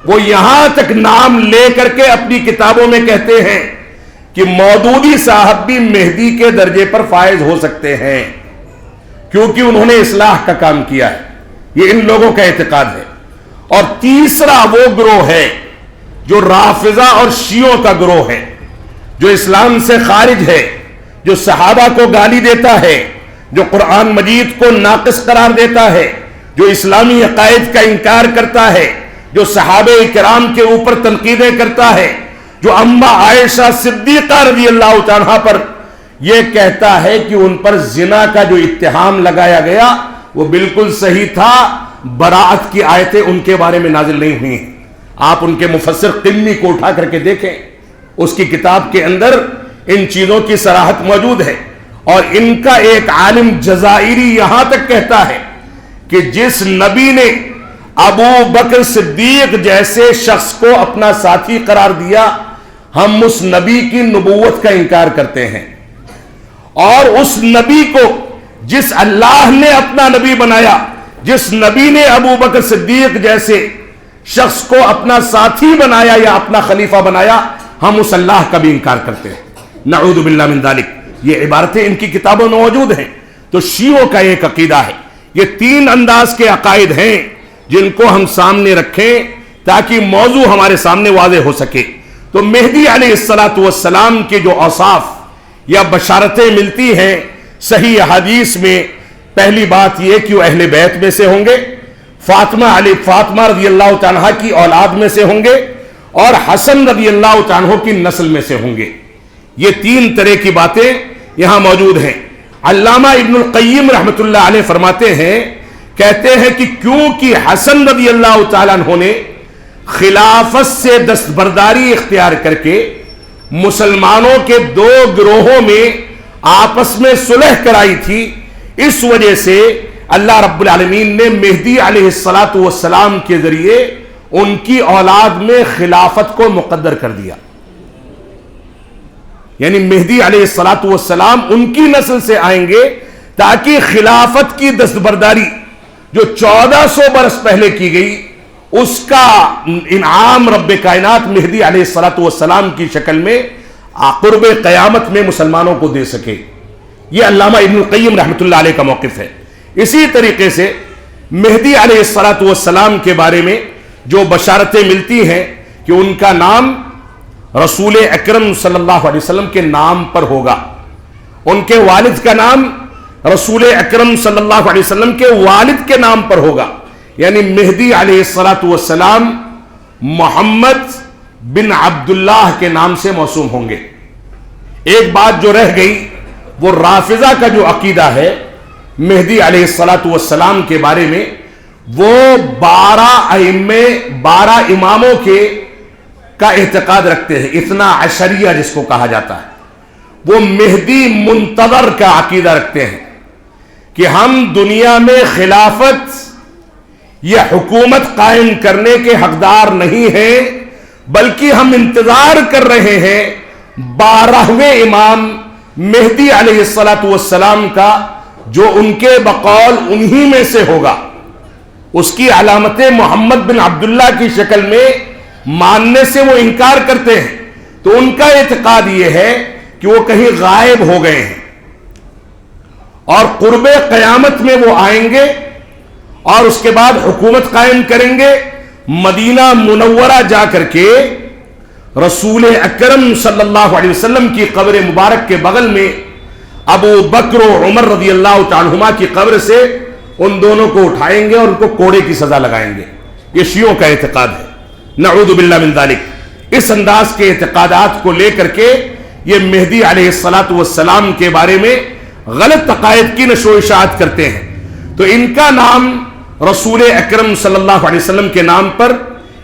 A: وہ یہاں تک نام لے کر کے اپنی کتابوں میں کہتے ہیں کہ مودودی صاحب بھی مہدی کے درجے پر فائز ہو سکتے ہیں کیونکہ انہوں نے اصلاح کا کام کیا ہے. یہ ان لوگوں کا اعتقاد ہے. اور تیسرا وہ گروہ ہے جو رافضہ اور شیعوں کا گروہ ہے، جو اسلام سے خارج ہے، جو صحابہ کو گالی دیتا ہے، جو قرآن مجید کو ناقص قرار دیتا ہے، جو اسلامی عقائد کا انکار کرتا ہے، جو صحابہ کرام کے اوپر تنقیدیں کرتا ہے، جو اما عائشہ صدیقہ رضی اللہ عنہا پر یہ کہتا ہے کہ ان پر زنا کا جو اتہام لگایا گیا وہ بالکل صحیح تھا، براءت کی آیتیں ان کے بارے میں نازل نہیں ہوئی ہیں. آپ ان کے مفسر قمی کو اٹھا کر کے دیکھیں، اس کی کتاب کے اندر ان چیزوں کی صراحت موجود ہے. اور ان کا ایک عالم جزائری یہاں تک کہتا ہے کہ جس نبی نے ابو بکر صدیق جیسے شخص کو اپنا ساتھی قرار دیا، ہم اس نبی کی نبوت کا انکار کرتے ہیں. اور اس نبی کو جس اللہ نے اپنا نبی بنایا، جس نبی نے ابو بکر صدیق جیسے شخص کو اپنا ساتھی بنایا یا اپنا خلیفہ بنایا، ہم اس اللہ کا بھی انکار کرتے ہیں. نعوذ باللہ من ذالک. یہ عبارتیں ان کی کتابوں میں موجود ہیں. تو شیعوں کا ایک عقیدہ ہے. یہ 3 انداز کے عقائد ہیں جن کو ہم سامنے رکھیں تاکہ موضوع ہمارے سامنے واضح ہو سکے. تو مہدی علیہ السلام کے جو اوصاف یا بشارتیں ملتی ہیں صحیح احادیث میں، پہلی بات یہ کہ وہ اہل بیت میں سے ہوں گے، فاطمہ رضی اللہ عنہا کی اولاد میں سے ہوں گے، اور حسن رضی اللہ عنہ کی نسل میں سے ہوں گے. یہ 3 طرح کی باتیں یہاں موجود ہیں. علامہ ابن القیم رحمۃ اللہ علیہ فرماتے ہیں، کہتے ہیں کہ کیونکہ حسن رضی اللہ تعالیٰ عنہ نے خلافت سے دستبرداری اختیار کر کے مسلمانوں کے 2 گروہوں میں آپس میں صلح کرائی تھی، اس وجہ سے اللہ رب العالمین نے مہدی علیہ السلام کے ذریعے ان کی اولاد میں خلافت کو مقدر کر دیا. یعنی مہدی علیہ السلام ان کی نسل سے آئیں گے تاکہ خلافت کی دستبرداری جو 1400 برس پہلے کی گئی اس کا انعام رب کائنات مہدی علیہ السلام کی شکل میں قرب قیامت میں مسلمانوں کو دے سکے. یہ علامہ ابن القیم رحمۃ اللہ علیہ کا موقف ہے. اسی طریقے سے مہدی علیہ السلام کے بارے میں جو بشارتیں ملتی ہیں کہ ان کا نام رسول اکرم صلی اللہ علیہ وسلم کے نام پر ہوگا، ان کے والد کا نام رسول اکرم صلی اللہ علیہ وسلم کے والد کے نام پر ہوگا. یعنی مہدی علیہ السلام محمد بن عبداللہ کے نام سے موسوم ہوں گے. ایک بات جو رہ گئی وہ رافضہ کا جو عقیدہ ہے مہدی علیہ السلام کے بارے میں، وہ 12 اماموں کا اعتقاد رکھتے ہیں. 12 جس کو کہا جاتا ہے، وہ مہدی منتظر کا عقیدہ رکھتے ہیں کہ ہم دنیا میں خلافت یا حکومت قائم کرنے کے حقدار نہیں ہیں، بلکہ ہم انتظار کر رہے ہیں 12ویں امام مہدی علیہ السلام کا، جو ان کے بقول انہی میں سے ہوگا. اس کی علامت محمد بن عبداللہ کی شکل میں ماننے سے وہ انکار کرتے ہیں. تو ان کا اعتقاد یہ ہے کہ وہ کہیں غائب ہو گئے ہیں اور قرب قیامت میں وہ آئیں گے اور اس کے بعد حکومت قائم کریں گے. مدینہ منورہ جا کر کے رسول اکرم صلی اللہ علیہ وسلم کی قبر مبارک کے بغل میں ابو بکر و عمر رضی اللہ عنہما کی قبر سے ان دونوں کو اٹھائیں گے اور ان کو کوڑے کی سزا لگائیں گے. یہ شیعوں کا اعتقاد ہے. نعوذ باللہ من ذالک. اس انداز کے اعتقادات کو لے کر کے یہ مہدی علیہ السلام کے بارے میں غلط عقائد کی نشو و اشاعت کرتے ہیں. تو ان کا نام رسول اکرم صلی اللہ علیہ وسلم کے نام پر،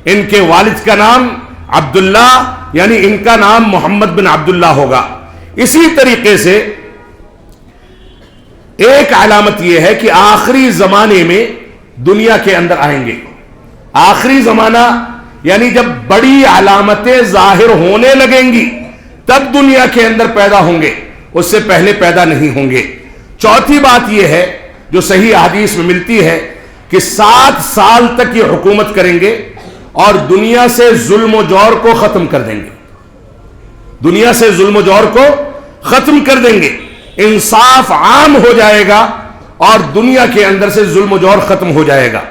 A: ان کے والد کا نام عبداللہ یعنی ان کا نام محمد بن عبداللہ ہوگا. اسی طریقے سے ایک علامت یہ ہے کہ آخری زمانے میں دنیا کے اندر آئیں گے. آخری زمانہ یعنی جب بڑی علامتیں ظاہر ہونے لگیں گی تب دنیا کے اندر پیدا ہوں گے، اس سے پہلے پیدا نہیں ہوں گے. چوتھی بات یہ ہے جو صحیح حدیث میں ملتی ہے کہ 7 سال تک یہ حکومت کریں گے اور دنیا سے ظلم و جور کو ختم کر دیں گے. دنیا سے ظلم و جور کو ختم کر دیں گے، انصاف عام ہو جائے گا اور دنیا کے اندر سے ظلم و جور ختم ہو جائے گا.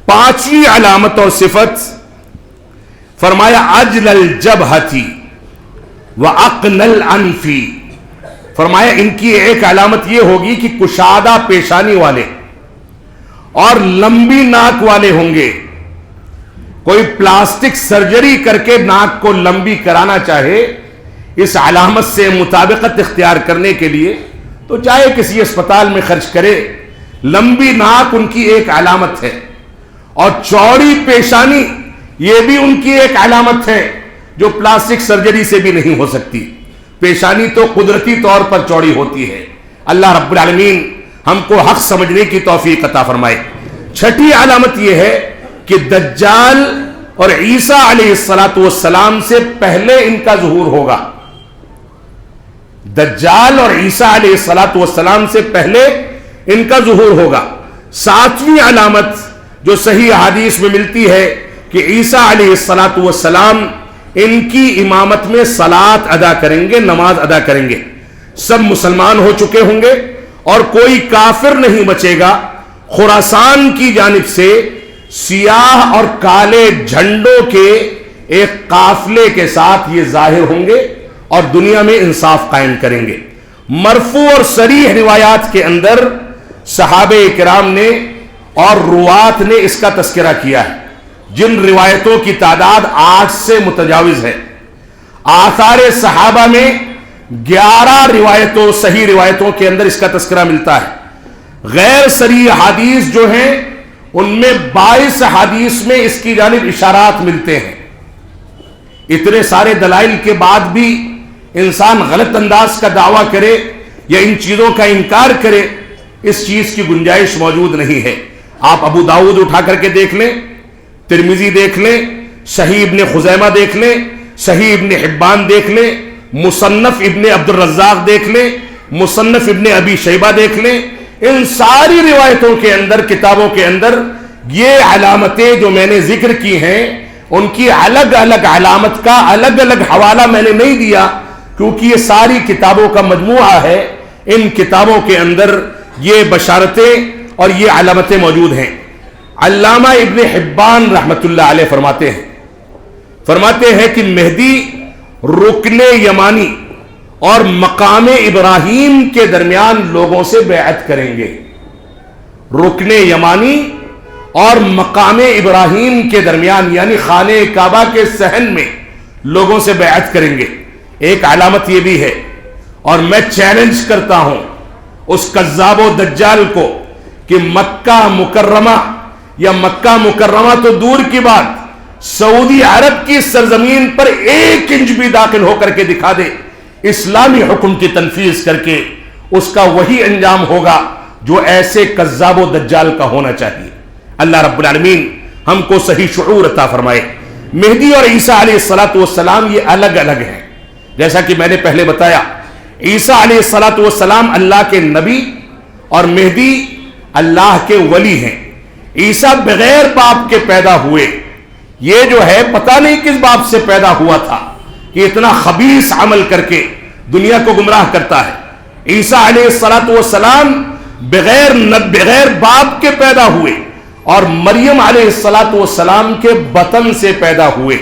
A: 5ویں علامت اور صفت فرمایا اجل الجبہتی واقن الانفی. فرمایا ان کی ایک علامت یہ ہوگی کہ کشادہ پیشانی والے اور لمبی ناک والے ہوں گے. کوئی پلاسٹک سرجری کر کے ناک کو لمبی کرانا چاہے اس علامت سے مطابقت اختیار کرنے کے لیے تو چاہے کسی اسپتال میں خرچ کرے. لمبی ناک ان کی ایک علامت ہے اور چوڑی پیشانی یہ بھی ان کی ایک علامت ہے جو پلاسٹک سرجری سے بھی نہیں ہو سکتی. پیشانی تو قدرتی طور پر چوڑی ہوتی ہے. اللہ رب العالمین ہم کو حق سمجھنے کی توفیق عطا فرمائے. 6ٹھی علامت یہ ہے کہ دجال اور عیسیٰ علیہ السلام سے پہلے ان کا ظہور ہوگا. دجال اور عیسیٰ علیہ السلام سے پہلے ان کا ظہور ہوگا. 7ویں علامت جو صحیح حدیث میں ملتی ہے کہ عیسیٰ علیہ السلام ان کی امامت میں صلات ادا کریں گے، نماز ادا کریں گے. سب مسلمان ہو چکے ہوں گے اور کوئی کافر نہیں بچے گا. خراسان کی جانب سے سیاہ اور کالے جھنڈوں کے ایک قافلے کے ساتھ یہ ظاہر ہوں گے اور دنیا میں انصاف قائم کریں گے. مرفوع اور صریح روایات کے اندر صحابہ کرام نے اور روات نے اس کا تذکرہ کیا ہے، جن روایتوں کی تعداد 8 سے متجاوز ہے. آثار صحابہ میں 11 روایتوں صحیح روایتوں کے اندر اس کا تذکرہ ملتا ہے. غیر صریح حدیث جو ہیں ان میں 22 حدیث میں اس کی جانب اشارات ملتے ہیں. اتنے سارے دلائل کے بعد بھی انسان غلط انداز کا دعویٰ کرے یا ان چیزوں کا انکار کرے، اس چیز کی گنجائش موجود نہیں ہے. آپ ابو داؤد اٹھا کر کے دیکھ لیں، ترمذی دیکھ لیں، صحیح ابن خزیمہ دیکھ لیں، صحیح ابن حبان دیکھ لیں، مصنف ابن عبد الرزاق دیکھ لیں، مصنف ابن ابی شیبہ دیکھ لیں. ان ساری روایتوں کے اندر، کتابوں کے اندر یہ علامتیں جو میں نے ذکر کی ہیں ان کی الگ الگ علامت کا الگ الگ حوالہ میں نے نہیں دیا کیونکہ یہ ساری کتابوں کا مجموعہ ہے. ان کتابوں کے اندر یہ بشارتیں اور یہ علامتیں موجود ہیں. علامہ ابن حبان رحمت اللہ علیہ فرماتے ہیں کہ مہدی رکن یمانی اور مقام ابراہیم کے درمیان لوگوں سے بیعت کریں گے. رکن یمانی اور مقام ابراہیم کے درمیان یعنی خانہ کعبہ کے صحن میں لوگوں سے بیعت کریں گے. ایک علامت یہ بھی ہے اور میں چیلنج کرتا ہوں اس کذاب و دجال کو کہ مکہ مکرمہ یا مکہ مکرمہ تو دور کی بات، سعودی عرب کی سرزمین پر 1 انچ بھی داخل ہو کر کے دکھا دے، اسلامی حکم کی تنفیذ کر کے اس کا وہی انجام ہوگا جو ایسے کذاب و دجال کا ہونا چاہیے. اللہ رب العالمین ہم کو صحیح شعور عطا فرمائے. مہدی اور عیسیٰ علیہ السلام یہ الگ الگ ہیں. جیسا کہ میں نے پہلے بتایا عیسیٰ علیہ السلام اللہ کے نبی اور مہدی اللہ کے ولی ہیں. عیسیٰ بغیر باپ کے پیدا ہوئے، یہ جو ہے پتہ نہیں کس باپ سے پیدا ہوا تھا کہ اتنا خبیث عمل کر کے دنیا کو گمراہ کرتا ہے. عیسیٰ علیہ السلام بغیر باپ کے پیدا ہوئے اور مریم علیہ السلام کے بطن سے پیدا ہوئے،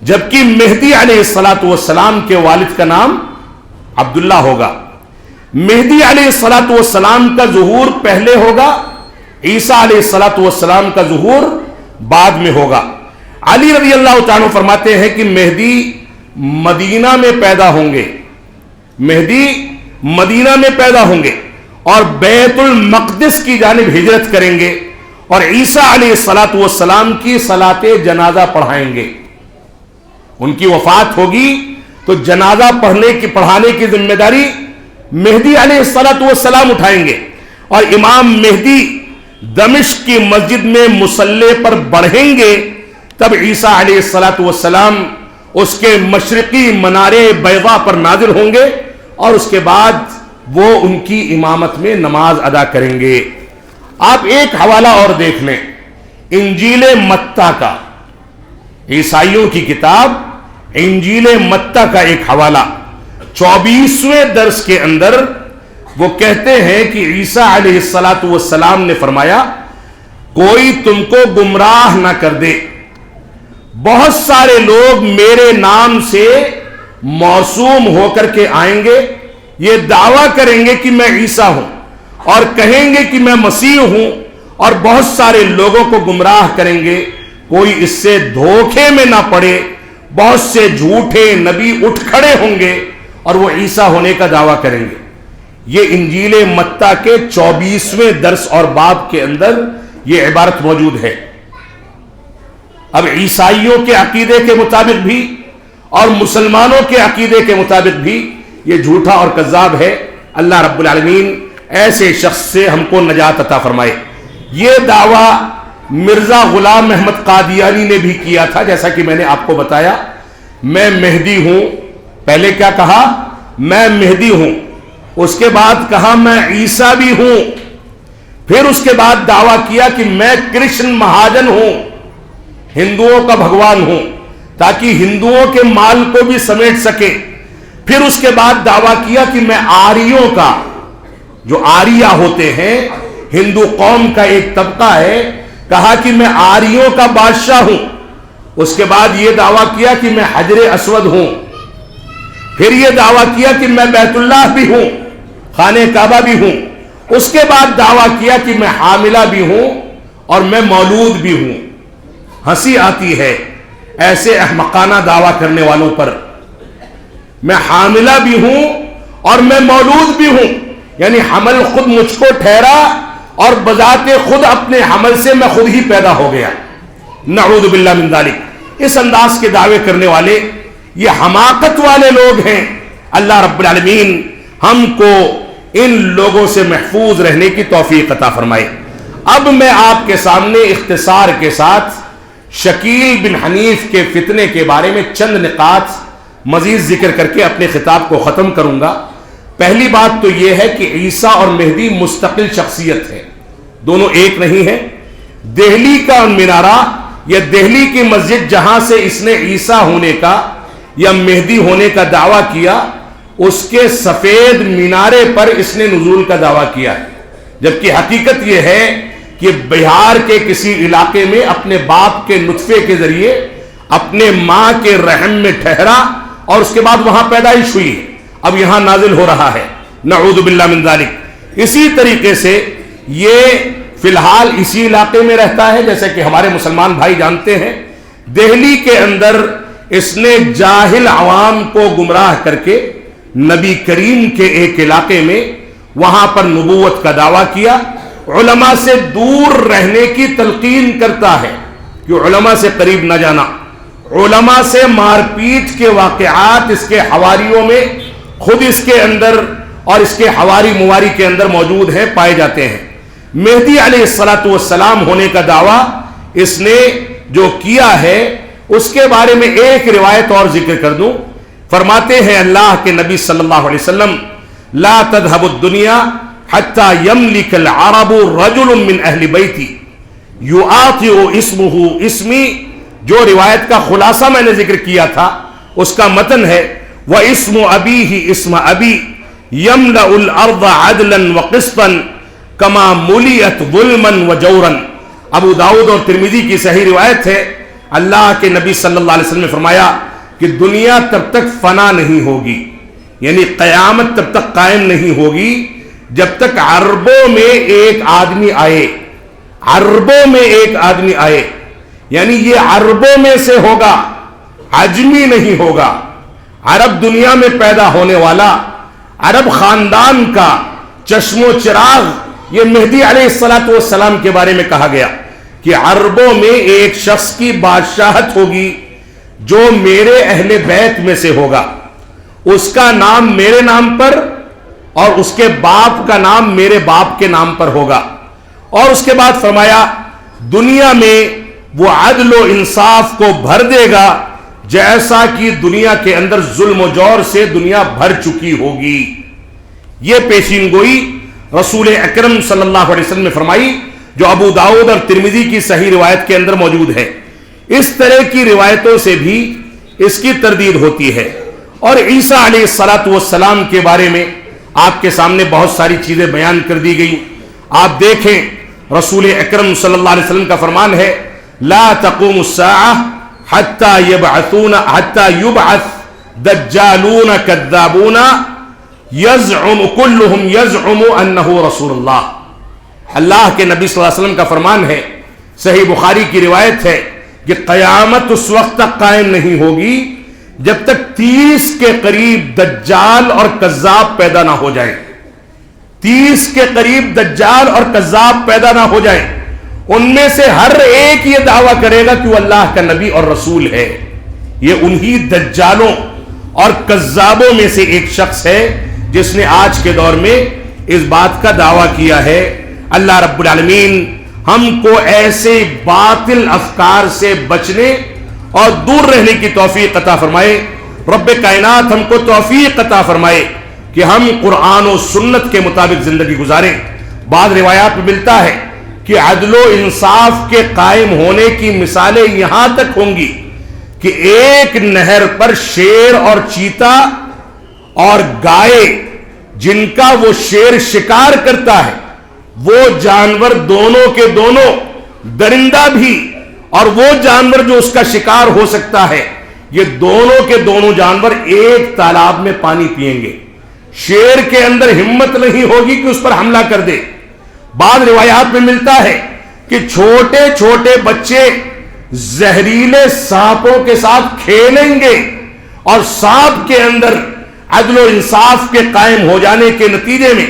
A: جبکہ مہدی علیہ السلام کے والد کا نام عبداللہ ہوگا. مہدی علیہ السلام کا ظہور پہلے ہوگا، عیسیٰ علیہ السلام کا ظہور بعد میں ہوگا. علی رضی اللہ تعالیٰ فرماتے ہیں کہ مہدی مدینہ میں پیدا ہوں گے، مہدی مدینہ میں پیدا ہوں گے اور بیت المقدس کی جانب ہجرت کریں گے اور عیسیٰ علیہ السلام کی صلاۃ جنازہ پڑھائیں گے. ان کی وفات ہوگی تو جنازہ پڑھانے کی ذمہ داری مہدی علیہ الصلوۃ والسلام اٹھائیں گے اور امام مہدی دمشق کی مسجد میں مصلی پر بڑھیں گے، تب عیسیٰ علیہ الصلوۃ والسلام اس کے مشرقی منارے بیضاء پر نازل ہوں گے اور اس کے بعد وہ ان کی امامت میں نماز ادا کریں گے۔ آپ ایک حوالہ اور دیکھ لیں، انجیل متی کا، عیسائیوں کی کتاب انجیل متی کا ایک حوالہ 24ویں درس کے اندر وہ کہتے ہیں کہ عیسیٰ علیہ الصلوۃ والسلام نے فرمایا کوئی تم کو گمراہ نہ کر دے، بہت سارے لوگ میرے نام سے موسوم ہو کر کے آئیں گے، یہ دعویٰ کریں گے کہ میں عیسیٰ ہوں اور کہیں گے کہ میں مسیح ہوں، اور بہت سارے لوگوں کو گمراہ کریں گے، کوئی اس سے دھوکے میں نہ پڑے۔ بہت سے جھوٹے نبی اٹھ کھڑے ہوں گے اور وہ عیسیٰ ہونے کا دعویٰ کریں گے۔ یہ انجیل متی کے 24ویں درس اور باب کے اندر یہ عبارت موجود ہے۔ اب عیسائیوں کے عقیدے کے مطابق بھی اور مسلمانوں کے عقیدے کے مطابق بھی یہ جھوٹا اور کذاب ہے۔ اللہ رب العالمین ایسے شخص سے ہم کو نجات عطا فرمائے۔ یہ دعویٰ مرزا غلام احمد قادیانی نے بھی کیا تھا، جیسا کہ میں نے آپ کو بتایا میں مہدی ہوں۔ پہلے کیا کہا؟ میں مہدی ہوں، اس کے بعد کہا میں عیسیٰ بھی ہوں، پھر اس کے بعد دعویٰ کیا کہ میں کرشن مہاجن ہوں، ہندوؤں کا بھگوان ہوں، تاکہ ہندوؤں کے مال کو بھی سمیٹ سکے۔ پھر اس کے بعد دعویٰ کیا کہ میں آریوں کا، جو آریہ ہوتے ہیں ہندو قوم کا ایک طبقہ ہے، کہا کہ میں آریوں کا بادشاہ ہوں۔ اس کے بعد یہ دعویٰ کیا کہ میں حجر اسود ہوں، پھر یہ دعویٰ کیا کہ میں بیت اللہ بھی ہوں، خانہ کعبہ بھی ہوں۔ اس کے بعد دعویٰ کیا کہ میں حاملہ بھی ہوں اور میں مولود بھی ہوں۔ ہنسی آتی ہے ایسے احمقانہ دعویٰ کرنے والوں پر۔ میں حاملہ بھی ہوں اور میں مولود بھی ہوں، یعنی حمل خود مجھ کو ٹھہرا اور بذات خود اپنے حمل سے میں خود ہی پیدا ہو گیا۔ نعوذ باللہ من ذالک۔ اس انداز کے دعوے کرنے والے یہ حماقت والے لوگ ہیں۔ اللہ رب العالمین ہم کو ان لوگوں سے محفوظ رہنے کی توفیق عطا فرمائے۔ اب میں آپ کے سامنے اختصار کے ساتھ شکیل بن حنیف کے فتنے کے بارے میں چند نکات مزید ذکر کر کے اپنے خطاب کو ختم کروں گا۔ پہلی بات تو یہ ہے کہ عیسیٰ اور مہدی مستقل شخصیت ہے، دونوں ایک نہیں ہیں۔ دہلی کا منارہ یا دہلی کی مسجد جہاں سے اس نے عیسیٰ ہونے کا یا مہدی ہونے کا دعویٰ کیا، اس کے سفید مینارے پر اس نے نزول کا دعویٰ کیا ہے، جبکہ حقیقت یہ ہے کہ بہار کے کسی علاقے میں اپنے باپ کے نطفے کے ذریعے اپنے ماں کے رحم میں ٹھہرا اور اس کے بعد وہاں پیدائش ہوئی، اب یہاں نازل ہو رہا ہے۔ نعوذ باللہ من ذالک۔ اسی طریقے سے یہ فی الحال اسی علاقے میں رہتا ہے، جیسے کہ ہمارے مسلمان بھائی جانتے ہیں۔ دہلی کے اندر اس نے جاہل عوام کو گمراہ کر کے نبی کریم کے ایک علاقے میں وہاں پر نبوت کا دعویٰ کیا۔ علماء سے دور رہنے کی تلقین کرتا ہے کہ علماء سے قریب نہ جانا۔ علماء سے مار پیٹ کے واقعات اس کے حواریوں میں خود اس کے اندر اور اس کے حواری مواری کے اندر موجود ہیں، پائے جاتے ہیں۔ مہدی علیہ الصلوۃ والسلام ہونے کا دعویٰ اس نے جو کیا ہے، اس کے بارے میں ایک روایت اور ذکر کر دوں۔ فرماتے ہیں اللہ کے نبی صلی اللہ علیہ وسلم، لا تذهب الدنيا حتى يملك العرب رجل من اہل بیتی یعاطئ اسمه اسمی۔ جو روایت کا خلاصہ میں نے ذکر کیا تھا اس کا متن ہے، وَاسْمُ أَبِيهِ اسم ابی يملأ الارض عدلا وقسطا كما ملئت ظلما وجورا۔ ابو داؤد اور ترمذی کی صحیح روایت ہے، اللہ کے نبی صلی اللہ علیہ وسلم نے فرمایا کہ دنیا تب تک فنا نہیں ہوگی، یعنی قیامت تب تک قائم نہیں ہوگی جب تک عربوں میں ایک آدمی آئے، عربوں میں ایک آدمی آئے، یعنی یہ عربوں میں سے ہوگا، عجمی نہیں ہوگا۔ عرب دنیا میں پیدا ہونے والا، عرب خاندان کا چشم و چراغ، یہ مہدی علیہ الصلوۃ والسلام کے بارے میں کہا گیا کہ عربوں میں ایک شخص کی بادشاہت ہوگی جو میرے اہل بیت میں سے ہوگا، اس کا نام میرے نام پر اور اس کے باپ کا نام میرے باپ کے نام پر ہوگا. اور اس کے بعد فرمایا دنیا میں وہ عدل و انصاف کو بھر دے گا جیسا کہ دنیا کے اندر ظلم و جور سے دنیا بھر چکی ہوگی. یہ پیشین گوئی رسول اکرم صلی اللہ علیہ وسلم نے فرمائی جو ابو داؤد اور ترمذی کی صحیح روایت کے اندر موجود ہے. اس طرح کی روایتوں سے بھی اس کی تردید ہوتی ہے. اور عیسیٰ علیہ السلام کے بارے میں آپ کے سامنے بہت ساری چیزیں بیان کر دی گئی. آپ دیکھیں رسول اکرم صلی اللہ علیہ وسلم کا فرمان ہے لا تقوم الساعہ حتی یبعث دجالون کذابون کلہم یزعم انہ رسول اللہ. اللہ کے نبی صلی اللہ علیہ وسلم کا فرمان ہے, صحیح بخاری کی روایت ہے کہ قیامت اس وقت تک قائم نہیں ہوگی جب تک 30 کے قریب دجال اور کذاب پیدا نہ ہو جائیں. 30 کے قریب دجال اور کذاب پیدا نہ ہو جائیں. ان میں سے ہر ایک یہ دعویٰ کرے گا کہ وہ اللہ کا نبی اور رسول ہے. یہ انہی دجالوں اور کذابوں میں سے ایک شخص ہے جس نے آج کے دور میں اس بات کا دعویٰ کیا ہے. اللہ رب العالمین ہم کو ایسے باطل افکار سے بچنے اور دور رہنے کی توفیق عطا فرمائے. رب کائنات ہم کو توفیق عطا فرمائے کہ ہم قرآن و سنت کے مطابق زندگی گزاریں. بعض روایات میں ملتا ہے کہ عدل و انصاف کے قائم ہونے کی مثالیں یہاں تک ہوں گی کہ ایک نہر پر شیر اور چیتا اور گائے جن کا وہ شیر شکار کرتا ہے, وہ جانور دونوں کے دونوں, درندہ بھی اور وہ جانور جو اس کا شکار ہو سکتا ہے, یہ دونوں کے دونوں جانور ایک تالاب میں پانی پئیں گے. شیر کے اندر ہمت نہیں ہوگی کہ اس پر حملہ کر دے. بعض روایات میں ملتا ہے کہ چھوٹے چھوٹے بچے زہریلے سانپوں کے ساتھ کھیلیں گے اور سانپ کے اندر عدل و انصاف کے قائم ہو جانے کے نتیجے میں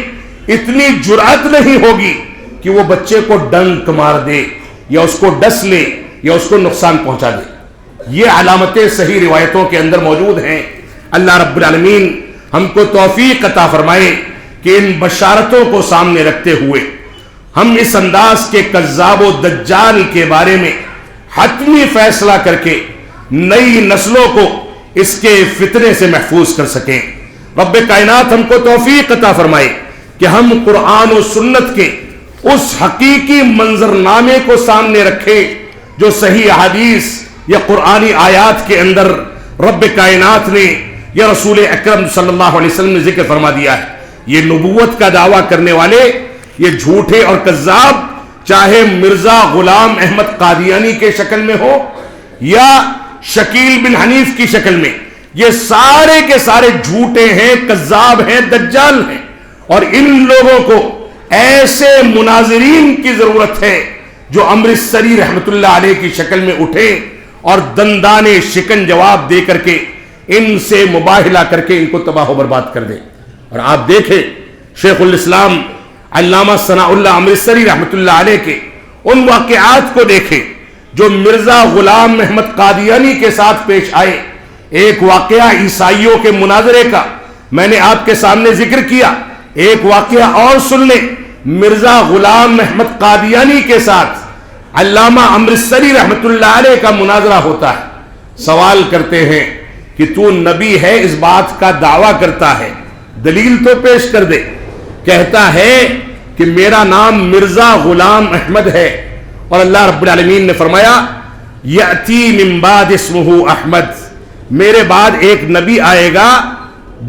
A: اتنی جرأت نہیں ہوگی کہ وہ بچے کو ڈنک مار دے یا اس کو ڈس لے یا اس کو نقصان پہنچا دے. یہ علامتیں صحیح روایتوں کے اندر موجود ہیں. اللہ رب العالمین ہم کو توفیق عطا فرمائے کہ ان بشارتوں کو سامنے رکھتے ہوئے ہم اس انداز کے کذاب و دجال کے بارے میں حتمی فیصلہ کر کے نئی نسلوں کو اس کے فتنے سے محفوظ کر سکیں. رب کائنات ہم کو توفیق عطا فرمائے کہ ہم قرآن و سنت کے اس حقیقی منظرنامے کو سامنے رکھیں جو صحیح حدیث یا قرآنی آیات کے اندر رب کائنات نے یا رسول اکرم صلی اللہ علیہ وسلم نے ذکر فرما دیا ہے. یہ نبوت کا دعویٰ کرنے والے یہ جھوٹے اور کذاب, چاہے مرزا غلام احمد قادیانی کے شکل میں ہو یا شکیل بن حنیف کی شکل میں, یہ سارے کے سارے جھوٹے ہیں, کذاب ہیں, دجال ہیں. اور ان لوگوں کو ایسے مناظرین کی ضرورت ہے جو امرتسری رحمت اللہ علیہ کی شکل میں اٹھیں اور دندانے شکن جواب دے کر کے ان سے مباہلہ کر کے ان کو تباہ و برباد کر دیں. اور آپ دیکھیں شیخ الاسلام علامہ ثناء اللہ امرتسری رحمت اللہ علیہ کے ان واقعات کو دیکھیں جو مرزا غلام احمد قادیانی کے ساتھ پیش آئے. ایک واقعہ عیسائیوں کے مناظرے کا میں نے آپ کے سامنے ذکر کیا, ایک واقعہ اور سن لیں. مرزا غلام احمد قادیانی کے ساتھ علامہ امرتسری رحمت اللہ علیہ کا مناظرہ ہوتا ہے. سوال کرتے ہیں کہ تو نبی ہے, اس بات کا دعویٰ کرتا ہے, دلیل تو پیش کر دے. کہتا ہے کہ میرا نام مرزا غلام احمد ہے, اور اللہ رب العالمین نے فرمایا یأتی من بعد اسمہ احمد, میرے بعد ایک نبی آئے گا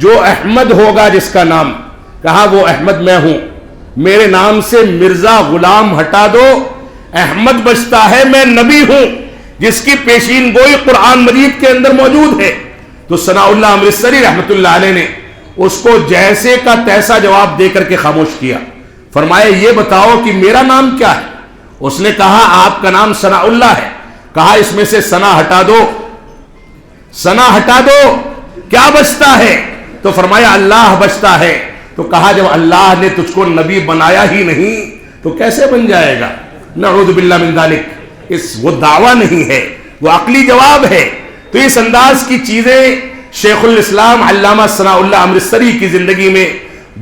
A: جو احمد ہوگا جس کا نام. کہا وہ احمد میں ہوں, میرے نام سے مرزا غلام ہٹا دو, احمد بچتا ہے, میں نبی ہوں جس کی پیشین گوئی قرآن مجید کے اندر موجود ہے. تو ثناء اللہ امرتسری رحمت اللہ علیہ نے اس کو جیسے کا تیسا جواب دے کر کے خاموش کیا. فرمایا یہ بتاؤ کہ میرا نام کیا ہے. اس نے کہا آپ کا نام ثناء اللہ ہے. کہا اس میں سے ثنا ہٹا دو, ثنا ہٹا دو, کیا بچتا ہے؟ تو فرمایا اللہ بچتا ہے. تو کہا جب اللہ نے تجھ کو نبی بنایا ہی نہیں تو کیسے بن جائے گا؟ نعوذ باللہ من ذالک. وہ دعویٰ نہیں ہے, وہ عقلی جواب ہے. تو اس انداز کی چیزیں شیخ الاسلام علامہ ثناء اللہ امرتسری کی زندگی میں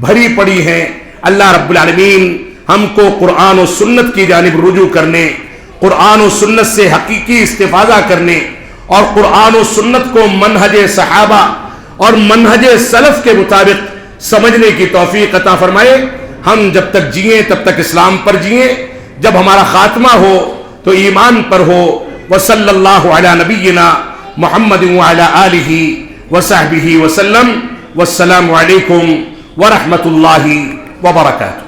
A: بھری پڑی ہیں. اللہ رب العالمین ہم کو قرآن و سنت کی جانب رجوع کرنے، قرآن و سنت سے حقیقی استفادہ کرنے اور قرآن و سنت کو منہج صحابہ اور منہج سلف کے مطابق سمجھنے کی توفیق عطا فرمائے. ہم جب تک جئیں تب تک اسلام پر جئیں، جب ہمارا خاتمہ ہو تو ایمان پر ہو. وصلی اللہ علی نبینا محمد وعلی آلہ وصحبہ وسلم. والسلام علیکم ورحمۃ اللہ وبرکاتہ.